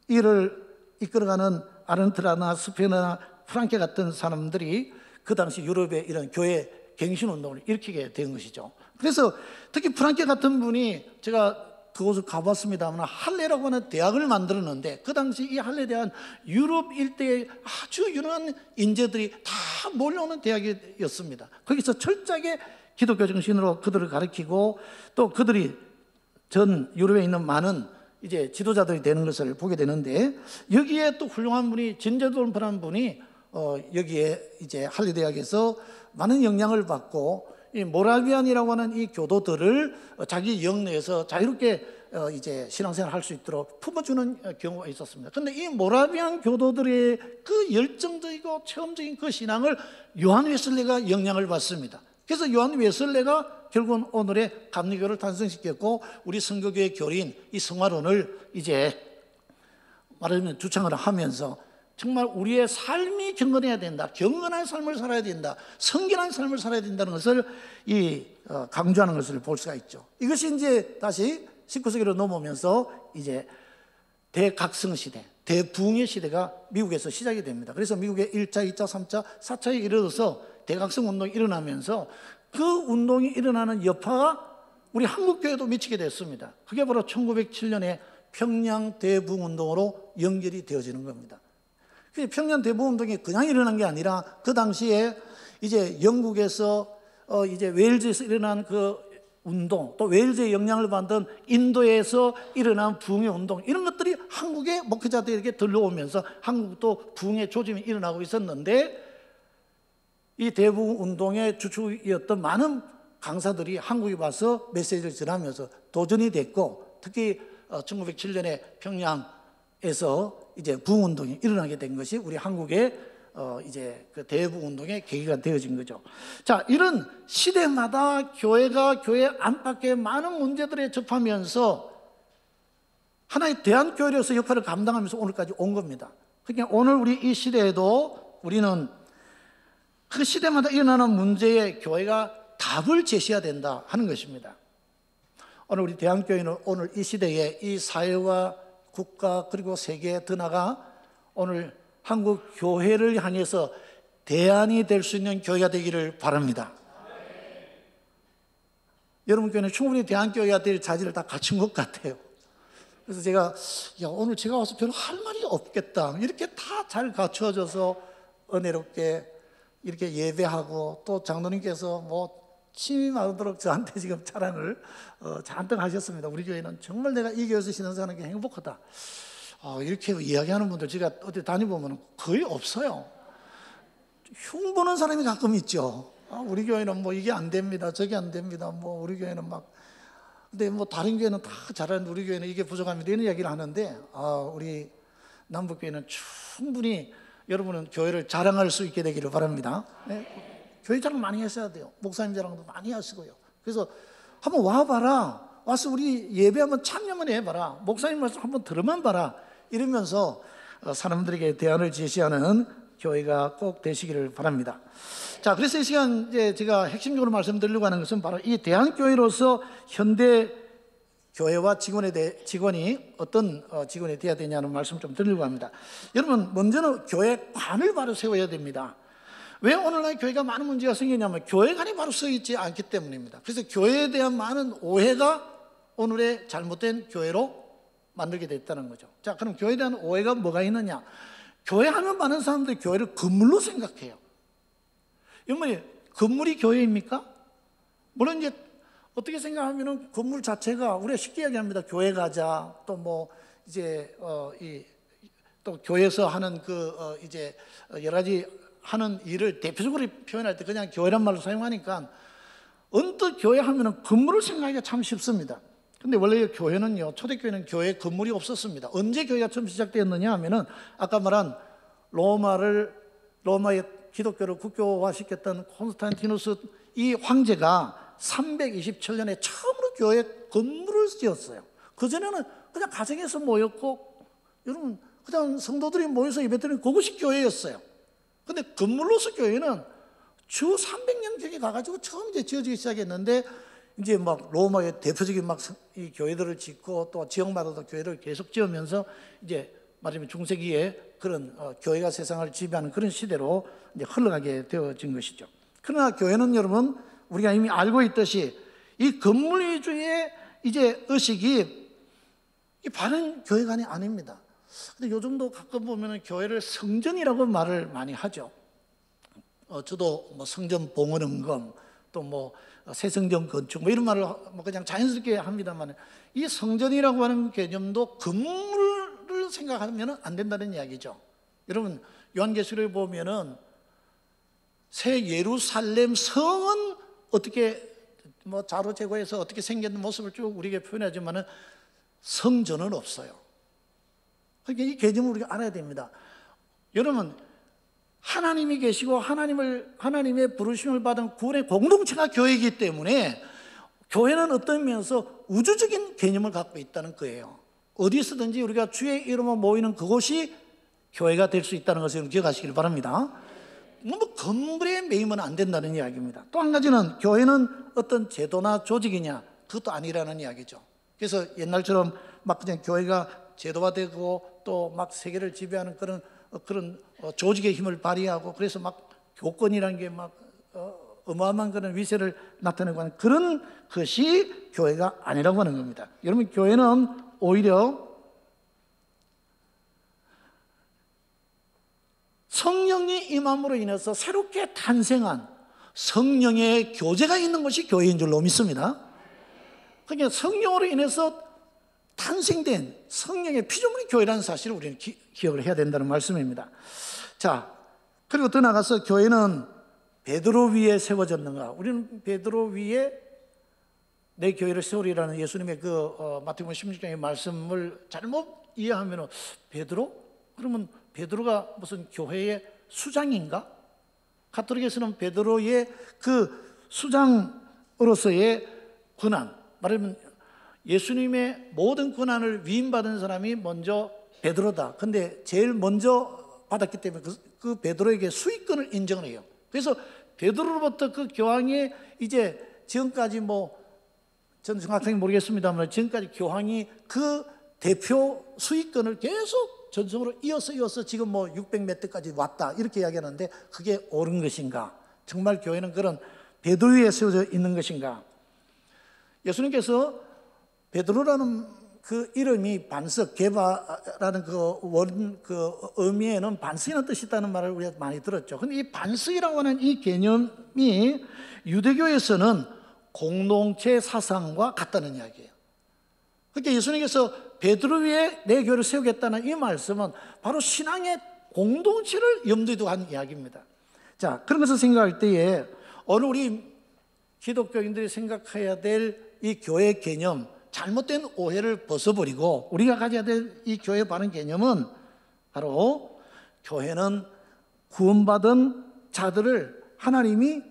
이를 이끌어가는 아른트라나 스페너나 프랑케 같은 사람들이 그 당시 유럽의 이런 교회 갱신 운동을 일으키게 된 것이죠. 그래서 특히 프랑케 같은 분이, 제가 그곳을 가봤습니다만 할레라고 하는 대학을 만들었는데, 그 당시 이 할레 대학은 유럽 일대의 아주 유능한 인재들이 다 몰려오는 대학이었습니다. 거기서 철저하게 기독교 정신으로 그들을 가르치고, 또 그들이 전 유럽에 있는 많은 이제 지도자들이 되는 것을 보게 되는데, 여기에 또 훌륭한 분이, 진제돌프라는 분이 여기에 이제 할레 대학에서 많은 영향을 받고, 이 모라비안이라고 하는 이 교도들을 자기 영내에서 자유롭게 이제 신앙생활을 할 수 있도록 품어주는 경우가 있었습니다. 그런데 이 모라비안 교도들의 그 열정적이고 체험적인 그 신앙을 요한 웨슬레가 영향을 받습니다. 그래서 요한 웨슬레가 결국은 오늘의 감리교를 탄생시켰고, 우리 성교교의 교리인 이 성화론을 이제 말하자면 주창을 하면서 정말 우리의 삶이 경건해야 된다, 경건한 삶을 살아야 된다, 성결한 삶을 살아야 된다는 것을 강조하는 것을 볼 수가 있죠. 이것이 이제 다시 19세기로 넘어오면서 이제 대각성 시대, 대부흥의 시대가 미국에서 시작이 됩니다. 그래서 미국의 1차, 2차, 3차, 4차에 이르러서 대각성 운동이 일어나면서 그 운동이 일어나는 여파가 우리 한국교회도 미치게 됐습니다. 그게 바로 1907년에 평양 대부흥 운동으로 연결이 되어지는 겁니다. 평양 대부흥 운동이 그냥 일어난 게 아니라 그 당시에 이제 영국에서 이제 웨일즈에서 일어난 그 운동, 또 웨일즈의 영향을 받은 인도에서 일어난 부흥의 운동, 이런 것들이 한국의 목회자들에게 들려오면서 한국도 부흥의 조짐이 일어나고 있었는데, 이 대부흥 운동의 주축이었던 많은 강사들이 한국에 와서 메시지를 전하면서 도전이 됐고, 특히 1907년에 평양에서 이제 부흥 운동이 일어나게 된 것이 우리 한국의 이제 그 대부흥 운동의 계기가 되어진 거죠. 자, 이런 시대마다 교회가 교회 안팎의 많은 문제들에 접하면서 하나의 대안교회로서 역할을 감당하면서 오늘까지 온 겁니다. 그러니까 오늘 우리 이 시대에도 우리는 그 시대마다 일어나는 문제에 교회가 답을 제시해야 된다 하는 것입니다. 오늘 우리 대한교회는 오늘 이 시대에 이 사회와 국가 그리고 세계에 더 나아가 오늘 한국 교회를 향해서 대안이 될 수 있는 교회가 되기를 바랍니다. 여러분 교회는 충분히 대한교회가 될 자질을 다 갖춘 것 같아요. 그래서 제가 오늘 제가 와서 별로 할 말이 없겠다, 이렇게 다 잘 갖추어져서 은혜롭게 이렇게 예배하고, 또 장로님께서 뭐 침이 마르도록 저한테 지금 자랑을 잔뜩 하셨습니다. 우리 교회는 정말 내가 이 교회에서 신앙생활하는 게 행복하다, 이렇게 이야기하는 분들 제가 어디 다니보면 거의 없어요. 흉보는 사람이 가끔 있죠. 우리 교회는 뭐 이게 안 됩니다, 저게 안 됩니다, 뭐 우리 교회는 막, 근데 뭐 다른 교회는 다 잘하는데 우리 교회는 이게 부족합니다, 이런 이야기를 하는데, 우리 남북교회는 충분히 여러분은 교회를 자랑할 수 있게 되기를 바랍니다. 네? 교회 자랑 많이 하셔야 돼요. 목사님 자랑도 많이 하시고요. 그래서 한번 와봐라, 와서 우리 예배 한번 참여만 해봐라, 목사님 말씀 한번 들어만 봐라, 이러면서 사람들에게 대안을 제시하는 교회가 꼭 되시기를 바랍니다. 자, 그래서 이 시간 이제 제가 핵심적으로 말씀드리려고 하는 것은 바로 이 대한교회로서 현대 교회와 직원이 어떤 직원이 되어야 되냐는 말씀 좀 드리려고 합니다. 여러분, 먼저는 교회관을 바로 세워야 됩니다. 왜 오늘날 교회가 많은 문제가 생기냐면 교회관이 바로 서 있지 않기 때문입니다. 그래서 교회에 대한 많은 오해가 오늘의 잘못된 교회로 만들게 됐다는 거죠. 자, 그럼 교회에 대한 오해가 뭐가 있느냐? 교회 하면 많은 사람들이 교회를 건물로 생각해요. 여러분, 건물이 교회입니까? 물론 이제 어떻게 생각하면은 건물 자체가, 우리가 쉽게 이야기합니다. 교회 가자, 또 뭐 이제 또 교회에서 하는 이제 여러 가지 하는 일을 대표적으로 표현할 때 그냥 교회란 말을 사용하니까 언뜻 교회 하면은 건물을 생각하기가 참 쉽습니다. 근데 원래 교회는요, 초대교회는 교회에 건물이 없었습니다. 언제 교회가 처음 시작되었느냐 하면은 아까 말한 로마의 기독교를 국교화시켰던 콘스탄티누스 이 황제가 327년에 처음으로 교회에 건물을 지었어요. 그전에는 그냥 가정에서 모였고, 여러분, 그냥 성도들이 모여서 예배드리는 그것이 교회였어요. 근데 건물로서 교회는 주 300년경에 가가지고 처음 이제 지어지기 시작했는데, 이제 막 로마의 대표적인 막 이 교회들을 짓고 또 지역마다도 교회를 계속 지으면서 이제 말하자면 중세기에 그런 교회가 세상을 지배하는 그런 시대로 이제 흘러가게 되어진 것이죠. 그러나 교회는 여러분, 우리가 이미 알고 있듯이 이 건물 위주의 이제 의식이 이 바른 교회관이 아닙니다. 근데 요즘도 가끔 보면은 교회를 성전이라고 말을 많이 하죠. 저도 뭐 성전 봉헌헌금 또 뭐 새성전 건축 뭐 이런 말을 뭐 그냥 자연스럽게 합니다만, 이 성전이라고 하는 개념도 건물을 생각하면 안 된다는 이야기죠. 여러분, 요한계시록에 보면은 새 예루살렘 성은 어떻게 뭐 자로 제거해서 어떻게 생겼는 모습을 쭉 우리에게 표현하지만은 성전은 없어요. 그러니까 이 개념을 우리가 알아야 됩니다. 여러분, 하나님이 계시고 하나님의 부르심을 받은 구원의 공동체가 교회이기 때문에 교회는 어떤 면에서 우주적인 개념을 갖고 있다는 거예요. 어디서든지 우리가 주의 이름으로 모이는 그곳이 교회가 될 수 있다는 것을 기억하시길 바랍니다. 너무 건물에 매이면 안 된다는 이야기입니다. 또 한 가지는 교회는 어떤 제도나 조직이냐, 그것도 아니라는 이야기죠. 그래서 옛날처럼 막 그냥 교회가 제도화되고 또 막 세계를 지배하는 그런 조직의 힘을 발휘하고 그래서 막 교권이라는 게 막 어마어마한 그런 위세를 나타내고 하는 그런 것이 교회가 아니라고 하는 겁니다. 여러분, 교회는 오히려 성령이 임함으로 인해서 새롭게 탄생한 성령의 교제가 있는 것이 교회인 줄로 믿습니다. 그러니까 성령으로 인해서 탄생된 성령의 피조물이 교회라는 사실을 우리는 기억을 해야 된다는 말씀입니다. 자, 그리고 더 나가서 교회는 베드로 위에 세워졌는가? 우리는 베드로 위에 내 교회를 세우리라는 예수님의 마태복음 16장의 말씀을 잘못 이해하면 베드로? 그러면 베드로가 무슨 교회의 수장인가? 가톨릭에서는 베드로의 그 수장으로서의 권한, 말하면 예수님의 모든 권한을 위임받은 사람이 먼저 베드로다. 근데 제일 먼저 받았기 때문에 그 베드로에게 수익권을 인정을 해요. 그래서 베드로로부터 그 교황이 이제 지금까지 저는 정확하게 모르겠습니다만 지금까지 교황이 그 대표 수익권을 계속 전성으로 이어서 지금 600 몇 대까지 왔다 이렇게 이야기하는데, 그게 옳은 것인가? 정말 교회는 그런 베드로 위에 세워져 있는 것인가? 예수님께서 베드로라는 그 이름이 반석, 게바라는 그 의미에는 반석이라는 뜻이 있다는 말을 우리가 많이 들었죠. 근데 이 반석이라고 하는 이 개념이 유대교에서는 공동체 사상과 같다는 이야기예요. 그러니까 예수님께서 베드로 위에 내 교회를 세우겠다는 이 말씀은 바로 신앙의 공동체를 염두에 두고 한 이야기입니다. 자, 그런 것을 생각할 때에 오늘 우리 기독교인들이 생각해야 될 이 교회 개념, 잘못된 오해를 벗어버리고 우리가 가져야 될 이 교회의 바른 개념은 바로 교회는 구원받은 자들을 하나님이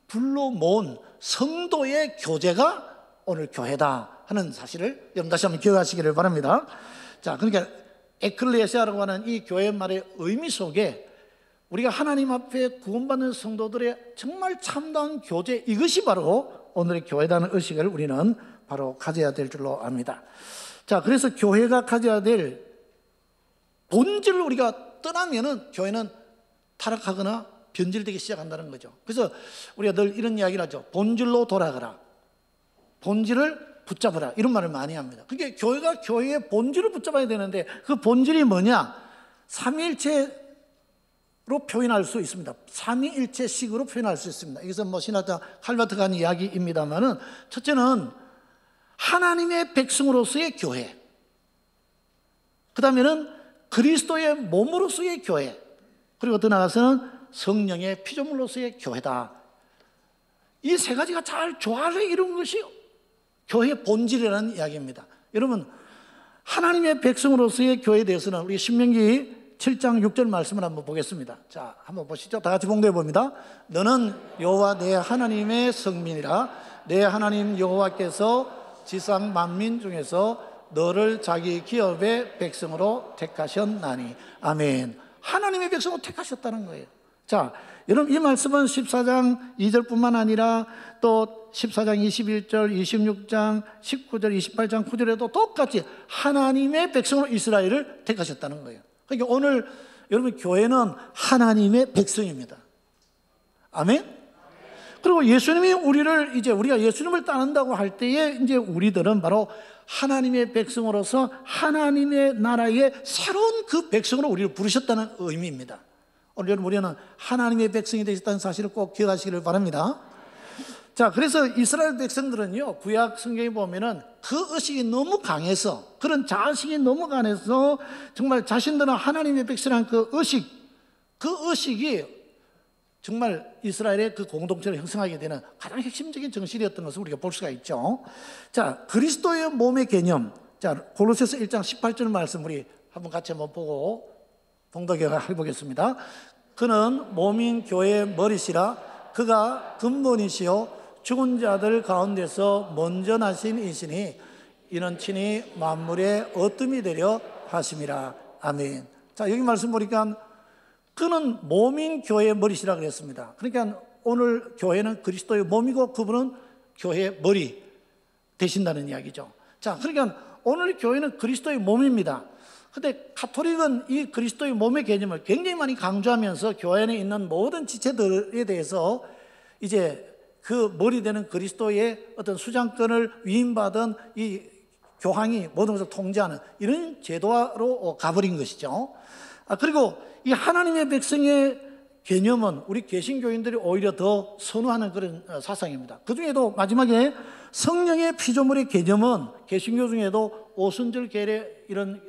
불러 모은 성도의 교제가 오늘 교회다 하는 사실을 여러분 다시 한번 기억하시기를 바랍니다. 자, 그러니까 에클레시아라고 하는 이 교회 말의 의미 속에 우리가 하나님 앞에 구원받는 성도들의 정말 참다운 교제, 이것이 바로 오늘의 교회라는 의식을 우리는 바로 가져야 될 줄로 압니다. 자, 그래서 교회가 가져야 될 본질을 우리가 떠나면은 교회는 타락하거나 변질되기 시작한다는 거죠. 그래서 우리가 늘 이런 이야기를 하죠. 본질로 돌아가라. 본질을 붙잡으라. 이런 말을 많이 합니다. 그게 교회가 교회의 본질을 붙잡아야 되는데 그 본질이 뭐냐? 삼위일체로 표현할 수 있습니다. 삼위일체식으로 표현할 수 있습니다. 이것은 신학자 칼바트가 한 이야기입니다만은, 첫째는 하나님의 백성으로서의 교회. 그 다음에는 그리스도의 몸으로서의 교회, 그리고 더 나아가서는 성령의 피조물로서의 교회다. 이 세 가지가 잘 조화를 이룬 것이 교회의 본질이라는 이야기입니다. 여러분, 하나님의 백성으로서의 교회에 대해서는 우리 신명기 7장 6절 말씀을 한번 보겠습니다. 자, 한번 보시죠. 다 같이 봉독해 봅니다. 너는 여호와 내 하나님의 성민이라. 내 하나님 여호와께서 지상 만민 중에서 너를 자기 기업의 백성으로 택하셨나니. 아멘. 하나님의 백성으로 택하셨다는 거예요. 자, 여러분, 이 말씀은 14장 2절뿐만 아니라 또 14장 21절, 26장 19절, 28장 9절에도 똑같이 하나님의 백성으로 이스라엘을 택하셨다는 거예요. 그러니까 오늘 여러분, 교회는 하나님의 백성입니다. 아멘? 그리고 예수님이 우리가 예수님을 따른다고 할 때에 이제 우리들은 바로 하나님의 백성으로서 하나님의 나라의 새로운 그 백성으로 우리를 부르셨다는 의미입니다. 오늘 우리는 하나님의 백성이 되셨다는 사실을 꼭 기억하시기를 바랍니다. 자, 그래서 이스라엘 백성들은요, 구약 성경에 보면은 그 의식이 너무 강해서, 그런 자식이 너무 강해서 정말 자신들은 하나님의 백성이라는 그 의식이 정말 이스라엘의 그 공동체를 형성하게 되는 가장 핵심적인 정신이었던 것을 우리가 볼 수가 있죠. 자, 그리스도의 몸의 개념. 자, 골로새서 1장 18절 말씀 우리 한번 같이 한번 보고 봉독해 보겠습니다. 그는 몸인 교회의 머리시라. 그가 근본이시요 죽은 자들 가운데서 먼저 나신 이시니 이는 친히 만물의 어둠이 되려 하심이라. 아멘. 자, 여기 말씀 보니까 그는 몸인 교회의 머리시라 그랬습니다. 그러니까 오늘 교회는 그리스도의 몸이고 그분은 교회의 머리 되신다는 이야기죠. 자, 그러니까 오늘 교회는 그리스도의 몸입니다. 근데 가톨릭은 이 그리스도의 몸의 개념을 굉장히 많이 강조하면서 교회 안에 있는 모든 지체들에 대해서 이제 그 머리 되는 그리스도의 어떤 수장권을 위임받은 이 교황이 모든 것을 통제하는 이런 제도로 가버린 것이죠. 그리고 이 하나님의 백성의 개념은 우리 개신교인들이 오히려 더 선호하는 그런 사상입니다. 그 중에도 마지막에 성령의 피조물의 개념은 개신교 중에도 오순절 계열의 이런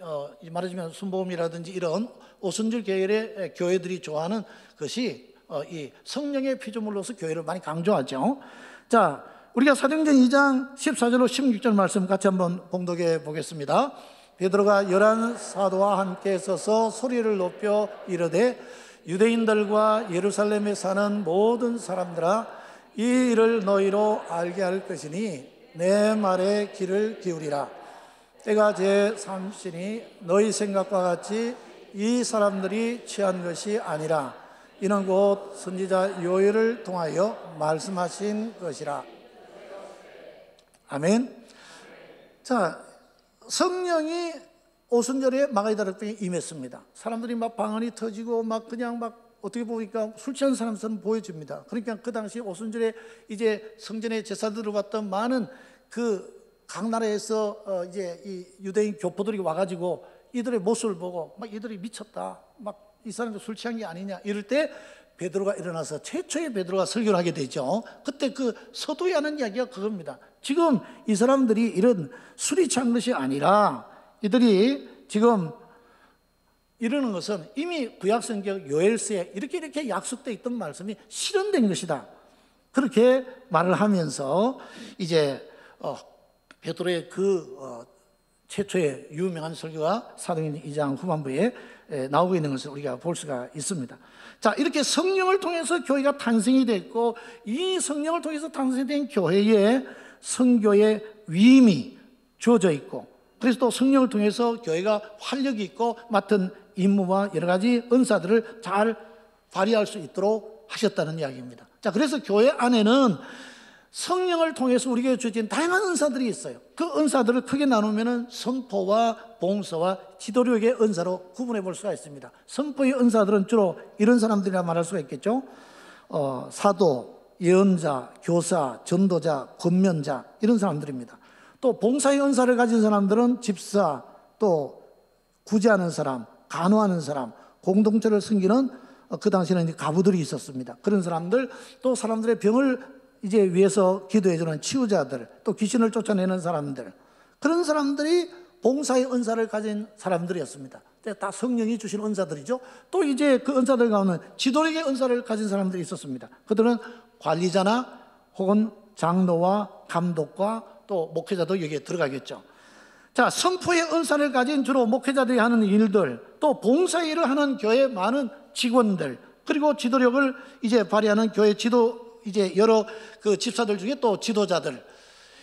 말하자면 순복음이라든지 이런 오순절 계열의 교회들이 좋아하는 것이 이 성령의 피조물로서 교회를 많이 강조하죠. 자, 우리가 사도행전 2장 14절로 16절 말씀 같이 한번 봉독해 보겠습니다. 베드로가 11 사도와 함께 서서 소리를 높여 이르되 유대인들과 예루살렘에 사는 모든 사람들아, 이 일을 너희로 알게 할 것이니 내 말에 귀를 기울이라. 때가 제3시니 너희 생각과 같이 이 사람들이 취한 것이 아니라 이는 곧 선지자 요엘을 통하여 말씀하신 것이라. 아멘. 자, 성령이 오순절에 마가다락방에 임했습니다. 사람들이 막 방언이 터지고 막 그냥 막 어떻게 보니까 술 취한 사람처럼 보여집니다. 그러니까 그 당시 오순절에 이제 성전에 제사들을 왔던 많은 그 각 나라에서 이제 이 유대인 교포들이 와가지고 이들의 모습을 보고 막 이들이 미쳤다, 막 이 사람들 술 취한 게 아니냐 이럴 때 베드로가 일어나서 최초의 베드로가 설교를 하게 되죠. 그때 그 서두에 하는 이야기가 그겁니다. 지금 이 사람들이 이런 술이 취한 것이 아니라 이들이 지금 이러는 것은 이미 구약성경 요엘서에 이렇게 약속되어 있던 말씀이 실현된 것이다. 그렇게 말을 하면서 이제 베드로의 최초의 유명한 설교가 사도행전 2장 후반부에 나오고 있는 것을 우리가 볼 수가 있습니다. 자, 이렇게 성령을 통해서 교회가 탄생이 됐고 이 성령을 통해서 탄생된 교회에 성교의 위임이 주어져 있고 그래서 또 성령을 통해서 교회가 활력이 있고 맡은 임무와 여러 가지 은사들을 잘 발휘할 수 있도록 하셨다는 이야기입니다. 자, 그래서 교회 안에는 성령을 통해서 우리에게 주어진 다양한 은사들이 있어요. 그 은사들을 크게 나누면 선포와 봉사와 지도력의 은사로 구분해 볼 수가 있습니다. 선포의 은사들은 주로 이런 사람들이라 말할 수가 있겠죠. 사도, 예언자, 교사, 전도자, 권면자 이런 사람들입니다. 또 봉사의 은사를 가진 사람들은 집사, 또 구제하는 사람, 간호하는 사람, 공동체를 섬기는 그 당시에는 가부들이 있었습니다. 그런 사람들, 또 사람들의 병을 이제 위해서 기도해주는 치유자들, 또 귀신을 쫓아내는 사람들, 그런 사람들이 봉사의 은사를 가진 사람들이었습니다. 다 성령이 주신 은사들이죠. 또 이제 그 은사들 가운데 지도력의 은사를 가진 사람들이 있었습니다. 그들은 관리자나 혹은 장로와 감독과 또 목회자도 여기에 들어가겠죠. 자, 선포의 은사를 가진 주로 목회자들이 하는 일들, 또 봉사 일을 하는 교회 많은 직원들, 그리고 지도력을 이제 발휘하는 교회 지도, 이제 여러 그 집사들 중에 또 지도자들,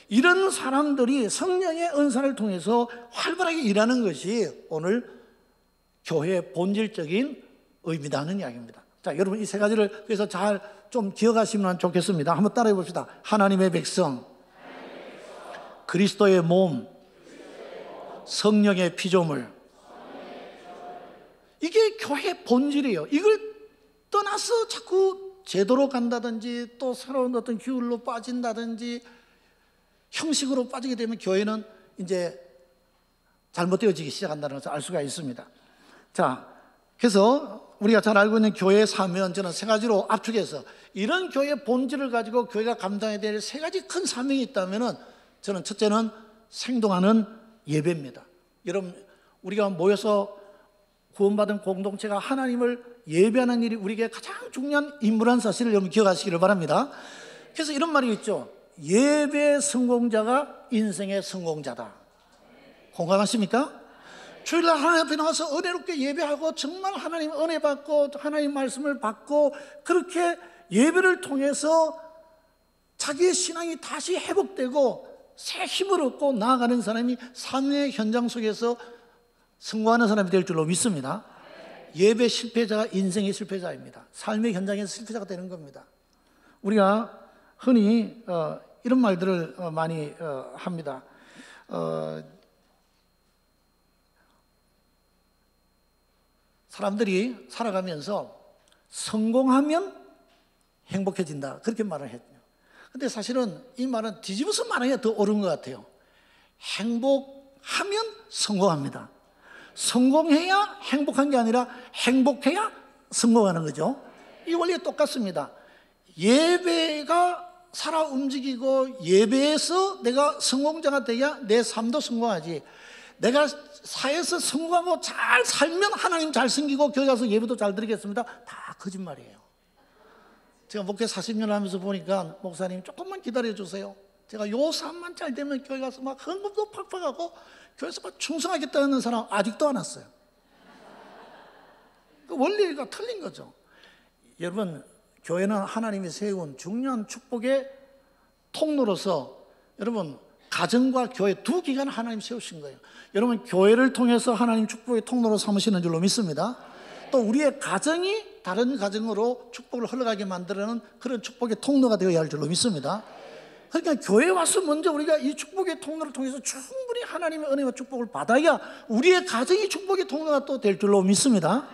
이런 사람들이 성령의 은사를 통해서 활발하게 일하는 것이 오늘 교회의 본질적인 의미다 하는 이야기입니다. 자, 여러분 이 세 가지를 그래서 잘 좀 기억하시면 좋겠습니다. 한번 따라해 봅시다. 하나님의 백성, 그리스도의 몸, 성령의 피조물. 이게 교회의 본질이에요. 이걸 떠나서 자꾸 제도로 간다든지 또 새로운 어떤 규율로 빠진다든지 형식으로 빠지게 되면 교회는 이제 잘못되어지기 시작한다는 것을 알 수가 있습니다. 자, 그래서 우리가 잘 알고 있는 교회의 사명은 저는 세 가지로 압축해서 이런 교회의 본질을 가지고 교회가 감당해야 될 세 가지 큰 사명이 있다면은 저는 첫째는 생동하는 예배입니다. 여러분, 우리가 모여서 구원받은 공동체가 하나님을 예배하는 일이 우리에게 가장 중요한 임무라는 사실을 여러분 기억하시기를 바랍니다. 그래서 이런 말이 있죠. 예배 성공자가 인생의 성공자다. 공감하십니까? 주일날 하나님 앞에 나와서 은혜롭게 예배하고 정말 하나님 은혜 받고 하나님 말씀을 받고 그렇게 예배를 통해서 자기의 신앙이 다시 회복되고 새 힘을 얻고 나아가는 사람이 삶의 현장 속에서 성공하는 사람이 될 줄로 믿습니다. 예배 실패자가 인생의 실패자입니다. 삶의 현장에서 실패자가 되는 겁니다. 우리가 흔히 이런 말들을 많이 합니다. 사람들이 살아가면서 성공하면 행복해진다 그렇게 말을 했죠. 근데 사실은 이 말은 뒤집어서 말하기가 더 옳은 것 같아요. 행복하면 성공합니다. 성공해야 행복한 게 아니라 행복해야 성공하는 거죠. 이 원리가 똑같습니다. 예배가 살아 움직이고 예배에서 내가 성공자가 돼야 내 삶도 성공하지. 내가 사회에서 성공하고 잘 살면 하나님 잘 섬기고 교회 가서 예배도 잘 드리겠습니다. 다 거짓말이에요. 제가 목회 40년 하면서 보니까 목사님 조금만 기다려 주세요. 제가 요 삶만 잘 되면 교회 가서 막 헌금도 팍팍하고 교회에서 막 충성하겠다는 사람 아직도 안 왔어요. 그 원리가 틀린 거죠. 여러분, 교회는 하나님이 세운 중요한 축복의 통로로서 여러분 가정과 교회 두 기관을 하나님 세우신 거예요. 여러분 교회를 통해서 하나님 축복의 통로로 삼으시는 줄로 믿습니다. 또 우리의 가정이 다른 가정으로 축복을 흘러가게 만드는 그런 축복의 통로가 되어야 할 줄로 믿습니다. 그러니까 교회에 와서 먼저 우리가 이 축복의 통로를 통해서 충분히 하나님의 은혜와 축복을 받아야 우리의 가정이 축복의 통로가 또 될 줄로 믿습니다.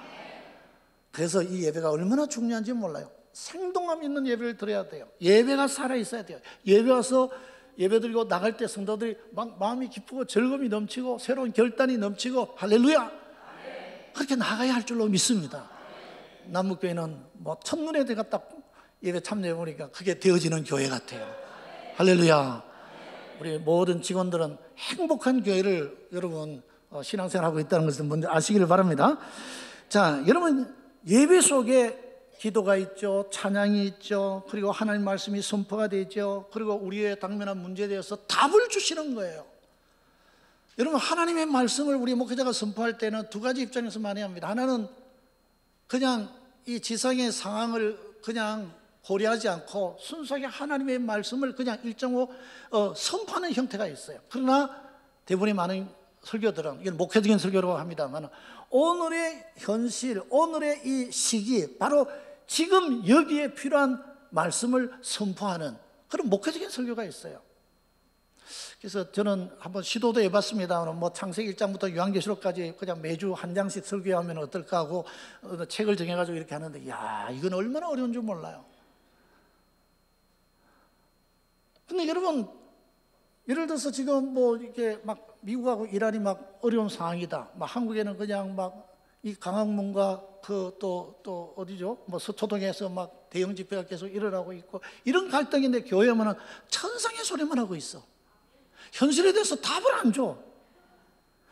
그래서 이 예배가 얼마나 중요한지 몰라요. 생동감 있는 예배를 드려야 돼요. 예배가 살아있어야 돼요. 예배 와서 예배 드리고 나갈 때 성도들이 막 마음이 기쁘고 즐거움이 넘치고 새로운 결단이 넘치고 할렐루야 그렇게 나가야 할 줄로 믿습니다. 남북교회는 뭐 첫눈에 내가 딱 예배 참여해 보니까 그게 되어지는 교회 같아요. 할렐루야. 우리 모든 직원들은 행복한 교회를 여러분 신앙생활하고 있다는 것을 먼저 아시기를 바랍니다. 자, 여러분 예배 속에 기도가 있죠. 찬양이 있죠. 그리고 하나님 말씀이 선포가 되죠. 그리고 우리의 당면한 문제에 대해서 답을 주시는 거예요. 여러분 하나님의 말씀을 우리 목회자가 선포할 때는 두 가지 입장에서 많이 합니다. 하나는 그냥 이 지상의 상황을 그냥 고려하지 않고 순수하게 하나님의 말씀을 그냥 일정으로 선포하는 형태가 있어요. 그러나 대부분의 많은 설교들은 이건 목회적인 설교라고 합니다만 오늘의 현실, 오늘의 이 시기 바로 지금 여기에 필요한 말씀을 선포하는 그런 목회적인 설교가 있어요. 그래서 저는 한번 시도도 해봤습니다. 뭐 창세기 1장부터 요한계시록까지 그냥 매주 한 장씩 설교하면 어떨까 하고 책을 정해가지고 이렇게 하는데 야 이건 얼마나 어려운 줄 몰라요. 근데 여러분 예를 들어서 지금 뭐 이렇게 막 미국하고 이란이 막 어려운 상황이다. 막 한국에는 그냥 막 이 강화문과 그 또 어디죠? 뭐 서초동에서 막 대형 집회가 계속 일어나고 있고 이런 갈등인데 교회 오면은 천상의 소리만 하고 있어. 현실에 대해서 답을 안 줘.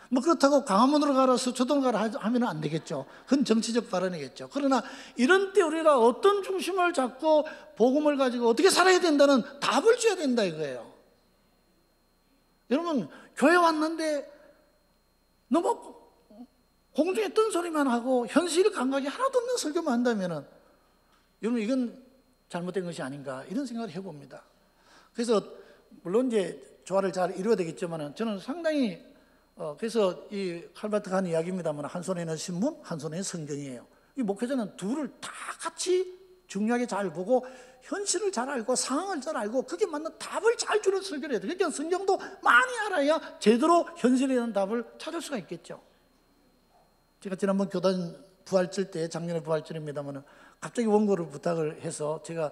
뭐 그렇다고 강화문으로 가라 서초동 가라 하면 안 되겠죠. 그건 정치적 발언이겠죠. 그러나 이런 때 우리가 어떤 중심을 잡고 복음을 가지고 어떻게 살아야 된다는 답을 줘야 된다 이거예요. 여러분 교회 왔는데 너무 공중에 뜬 소리만 하고 현실 감각이 하나도 없는 설교만 한다면 여러분 이건 잘못된 것이 아닌가 이런 생각을 해봅니다. 그래서 물론 이제 조화를 잘 이루어야 되겠지만 저는 상당히 그래서 이 칼바트가 한 이야기입니다만 한 손에는 신문, 한 손에는 성경이에요. 이 목회자는 둘을 다 같이 중요하게 잘 보고 현실을 잘 알고 상황을 잘 알고 그게 맞는 답을 잘 주는 설교를 해야 돼요. 그러니까 성경도 많이 알아야 제대로 현실에 대한 답을 찾을 수가 있겠죠. 제가 지난번 교단 부활절 때 작년에 부활절입니다만 갑자기 원고를 부탁을 해서 제가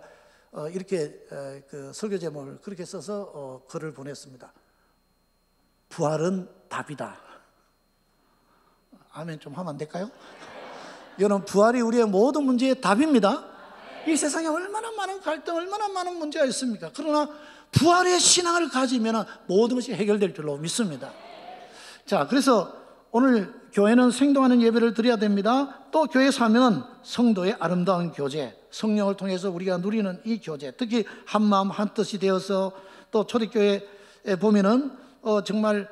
이렇게 그 설교 제목을 그렇게 써서 글을 보냈습니다. 부활은 답이다. 아멘 좀 하면 안 될까요? 여러분 부활이 우리의 모든 문제의 답입니다. 이 세상에 얼마나 많은 갈등, 얼마나 많은 문제가 있습니까? 그러나 부활의 신앙을 가지면 모든 것이 해결될 줄로 믿습니다. 자, 그래서 오늘 교회는 생동하는 예배를 드려야 됩니다. 또 교회에서 하면 성도의 아름다운 교제, 성령을 통해서 우리가 누리는 이 교제, 특히 한마음 한뜻이 되어서 또 초대교회에 보면은 정말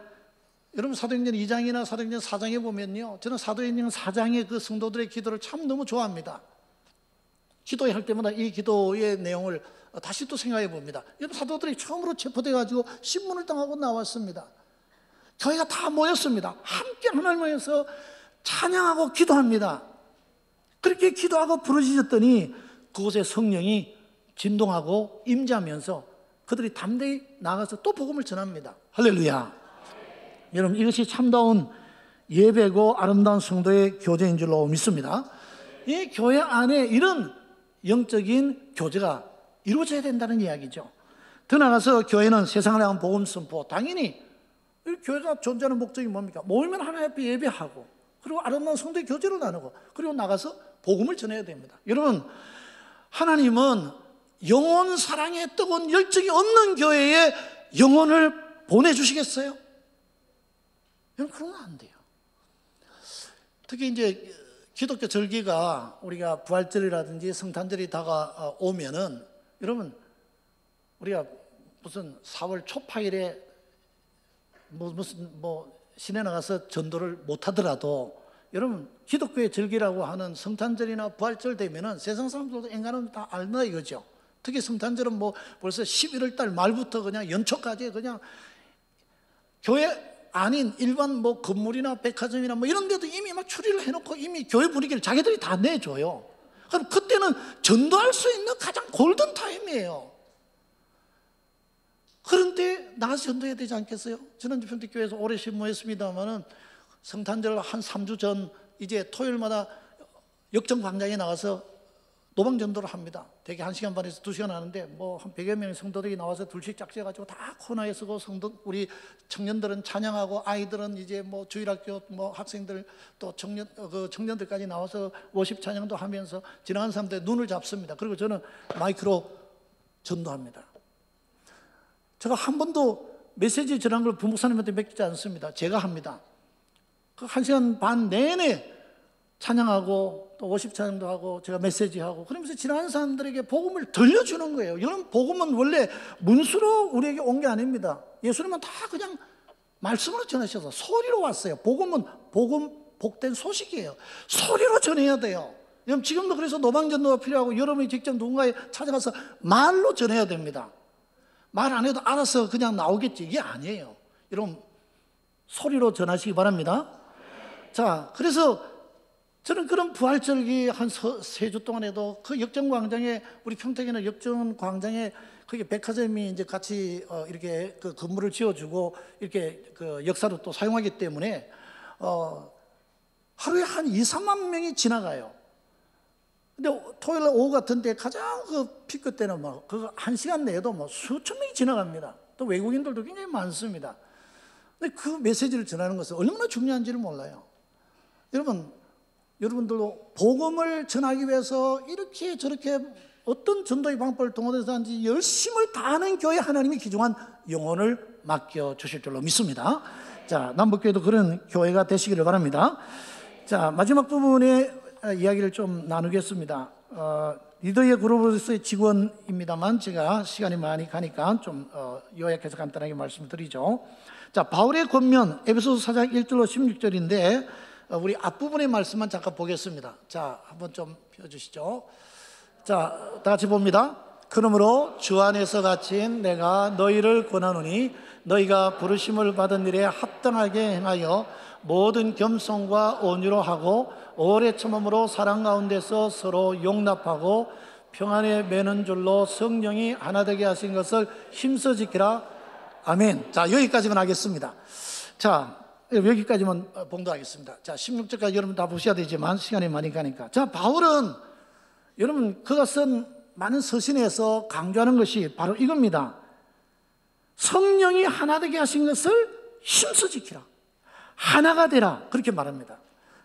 여러분 사도행전 2장이나 사도행전 4장에 보면요, 저는 사도행전 4장의 그 성도들의 기도를 참 너무 좋아합니다. 기도할 때마다 이 기도의 내용을 다시 또 생각해 봅니다. 여러분 사도들이 처음으로 체포돼 가지고 신문을 당하고 나왔습니다. 교회가 다 모였습니다. 함께 하나님 모여서 찬양하고 기도합니다. 그렇게 기도하고 부르짖었더니 그곳에 성령이 진동하고 임재하면서 그들이 담대히 나가서 또 복음을 전합니다. 할렐루야. 여러분 이것이 참다운 예배고 아름다운 성도의 교제인 줄로 믿습니다. 이 교회 안에 이런 영적인 교제가 이루어져야 된다는 이야기죠. 더 나아가서 교회는 세상을 향한 복음 선포, 당연히 이 교회가 존재하는 목적이 뭡니까? 모이면 하나님 앞에 예배하고 그리고 아름다운 성도의 교제를 나누고 그리고 나가서 복음을 전해야 됩니다. 여러분 하나님은 영혼 사랑에 뜨거운 열정이 없는 교회에 영혼을 보내주시겠어요? 여러분 그러면 안 돼요. 특히 이제 기독교 절기가 우리가 부활절이라든지 성탄절이 다가오면은 여러분 우리가 무슨 4월 초파일에 무슨 시내 나가서 전도를 못 하더라도 여러분 기독교의 절기라고 하는 성탄절이나 부활절 되면은 세상 사람들도 엔간하면 다 알나 이거죠. 특히 성탄절은 벌써 11월 달 말부터 그냥 연초까지 그냥 교회 아닌 일반 건물이나 백화점이나 이런 데도 이미 막 추리를 해놓고 이미 교회 분위기를 자기들이 다 내줘요. 그럼 그때는 전도할 수 있는 가장 골든 타임이에요. 그런데 나가서 전도해야 되지 않겠어요? 저는 평택교회에서 오래 신모했습니다만은 성탄절 한 3주 전 이제 토요일마다 역정광장에 나가서 노방전도를 합니다. 대개 1시간 반에서 2시간 하는데 한 100여 명의 성도들이 나와서 둘씩 짝지어가지고 다 코너에 서고 우리 청년들은 찬양하고 아이들은 이제 주일학교 학생들 또 청년들까지 나와서 워십 찬양도 하면서 지나가는 사람들의 눈을 잡습니다. 그리고 저는 마이크로 전도합니다. 제가 한 번도 메시지 전한 걸 부목사님한테 맡기지 않습니다. 제가 합니다. 그 1시간 반 내내 찬양하고 또 워십 찬양도 하고 제가 메시지하고 그러면서 지나가는 사람들에게 복음을 들려주는 거예요. 이런 복음은 원래 문수로 우리에게 온 게 아닙니다. 예수님은 다 그냥 말씀으로 전하셔서 소리로 왔어요. 복음은 복된 소식이에요. 소리로 전해야 돼요. 여러분 지금도 그래서 노방전도가 필요하고 여러분이 직접 누군가에 찾아가서 말로 전해야 됩니다. 말 안 해도 알아서 그냥 나오겠지 이게 아니에요. 여러분 소리로 전하시기 바랍니다. 자, 그래서 저는 그런 부활절기 한 3주 동안에도 그 역정광장에 우리 평택에는 역정광장에 거기 백화점이 이제 같이 이렇게 그 건물을 지어주고 이렇게 그 역사로 또 사용하기 때문에 하루에 한 2-3만 명이 지나가요. 근데 토요일 오후 같은데 가장 그 피크 때는 그 1시간 내에도 수천 명이 지나갑니다. 또 외국인들도 굉장히 많습니다. 근데 그 메시지를 전하는 것은 얼마나 중요한지를 몰라요. 여러분들도 복음을 전하기 위해서 이렇게 저렇게 어떤 전도의 방법을 동원해서 하는지 열심을 다하는 교회 하나님이 귀중한 영혼을 맡겨주실 줄로 믿습니다. 자, 남북교회도 그런 교회가 되시기를 바랍니다. 자, 마지막 부분에 이야기를 좀 나누겠습니다. 리더의 그룹으로서의 직원입니다만 제가 시간이 많이 가니까 좀 요약해서 간단하게 말씀드리죠. 자, 바울의 권면 에베소서 4장 1절로 16절인데 우리 앞부분의 말씀만 잠깐 보겠습니다. 자, 한번 좀 펴주시죠. 자, 다 같이 봅니다. 그러므로 주 안에서 갇힌 내가 너희를 권하노니 너희가 부르심을 받은 일에 합당하게 행하여 모든 겸손과 온유로 하고 오래 참음으로 사랑 가운데서 서로 용납하고 평안에 매는 줄로 성령이 하나 되게 하신 것을 힘써 지키라. 아멘. 자, 여기까지만 하겠습니다. 자, 여기까지만 봉독하겠습니다. 자, 16절까지 여러분 다 보셔야 되지만 시간이 많이 가니까. 자, 바울은 여러분 그가 쓴 많은 서신에서 강조하는 것이 바로 이겁니다. 성령이 하나 되게 하신 것을 힘써 지키라. 하나가 되라. 그렇게 말합니다.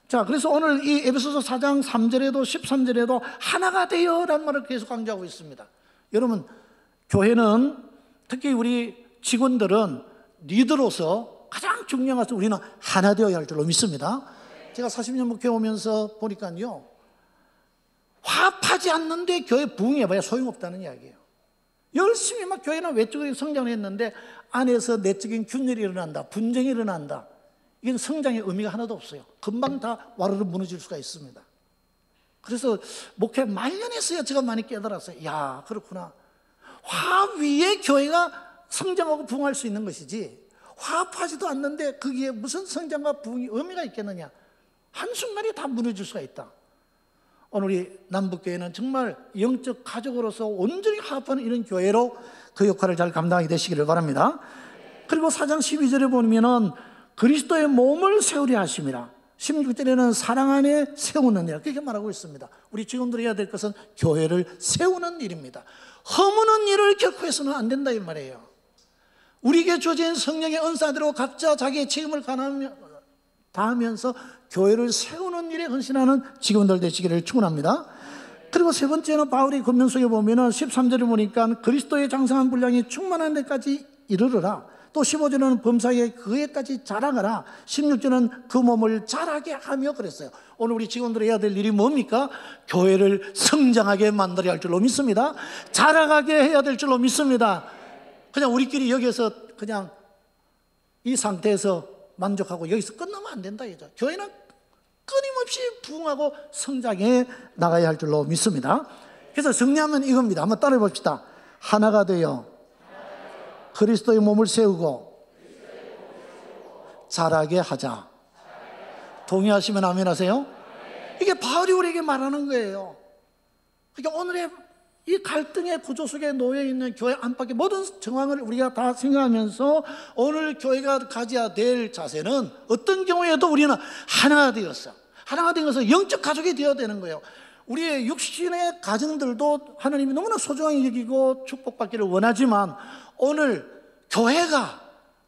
자, 그래서 오늘 이 에베소서 4장 3절에도 13절에도 하나가 되어라는 말을 계속 강조하고 있습니다. 여러분, 교회는 특히 우리 직원들은 리더로서 가장 중요한 것은 우리는 하나 되어야 할 줄로 믿습니다. 제가 40년 목회 오면서 보니까요, 화합하지 않는데 교회 부흥해봐야 소용없다는 이야기예요. 열심히 막 교회는 외적으로 성장을 했는데 안에서 내적인 균열이 일어난다, 분쟁이 일어난다. 이건 성장의 의미가 하나도 없어요. 금방 다 와르르 무너질 수가 있습니다. 그래서 목회 말년에서야 제가 많이 깨달았어요. 야, 그렇구나. 화합 위에 교회가 성장하고 부흥할 수 있는 것이지 화합하지도 않는데 거기에 무슨 성장과 부흥이 의미가 있겠느냐. 한순간에 다 무너질 수가 있다. 오늘 우리 남북교회는 정말 영적 가족으로서 온전히 화합하는 이런 교회로 그 역할을 잘 감당하게 되시기를 바랍니다. 그리고 4장 12절에 보면은 그리스도의 몸을 세우려 하심이라. 16절에는 사랑 안에 세우는 일, 그렇게 말하고 있습니다. 우리 직원들이 해야 될 것은 교회를 세우는 일입니다. 허무는 일을 결코 해서는 안 된다 이 말이에요. 우리에게 주어진 성령의 은사대로 각자 자기의 책임을 다하면서 교회를 세우는 일에 헌신하는 직원들 되시기를 축원합니다. 그리고 세 번째는 바울의 권면 속에 보면은 13절에 보니까 그리스도의 장성한 분량이 충만한 데까지 이르르라. 또 15절은 범사에 그에까지 자라가라. 16절은 그 몸을 자라게 하며 그랬어요. 오늘 우리 직원들이 해야 될 일이 뭡니까? 교회를 성장하게 만들어야 할 줄로 믿습니다. 자라가게 해야 될 줄로 믿습니다. 그냥 우리끼리 여기서 그냥 이 상태에서 만족하고 여기서 끝나면 안 된다 이죠. 교회는 끊임없이 부흥하고 성장해 나가야 할 줄로 믿습니다. 그래서 정리하면 이겁니다. 한번 따라해 봅시다. 하나가 되어 그리스도의 몸을 세우고 자라게 하자. 동의하시면 아멘 하세요. 이게 바울이 우리에게 말하는 거예요. 그러니까 오늘의 이 갈등의 구조 속에 놓여 있는 교회 안팎의 모든 정황을 우리가 다 생각하면서 오늘 교회가 가져야 될 자세는 어떤 경우에도 우리는 하나가 되었어. 하나가 된 것은 영적 가족이 되어야 되는 거예요. 우리의 육신의 가정들도 하나님이 너무나 소중하게 여기고 축복받기를 원하지만 오늘 교회가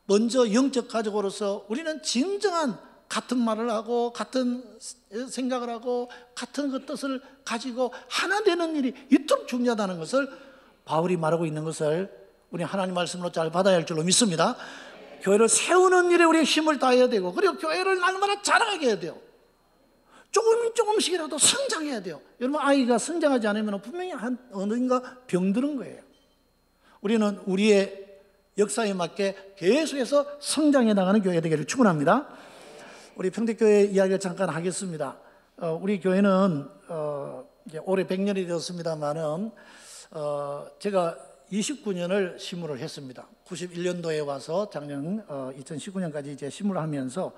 먼저 영적 가족으로서 우리는 진정한 같은 말을 하고 같은 생각을 하고 같은 그 뜻을 가지고 하나 되는 일이 이토록 중요하다는 것을 바울이 말하고 있는 것을 우리 하나님 말씀으로 잘 받아야 할 줄로 믿습니다. 교회를 세우는 일에 우리의 힘을 다해야 되고 그리고 교회를 날마다 자라게 해야 돼요. 조금씩이라도 성장해야 돼요. 여러분 아이가 성장하지 않으면 분명히 어딘가 병드는 거예요. 우리는 우리의 역사에 맞게 계속해서 성장해 나가는 교회가 되기를 축원합니다. 우리 평택교회 이야기를 잠깐 하겠습니다. 우리 교회는 이제 올해 100년이 되었습니다만은 제가 29년을 심무를 했습니다. 91년도에 와서 작년 2019년까지 이제 심무를 하면서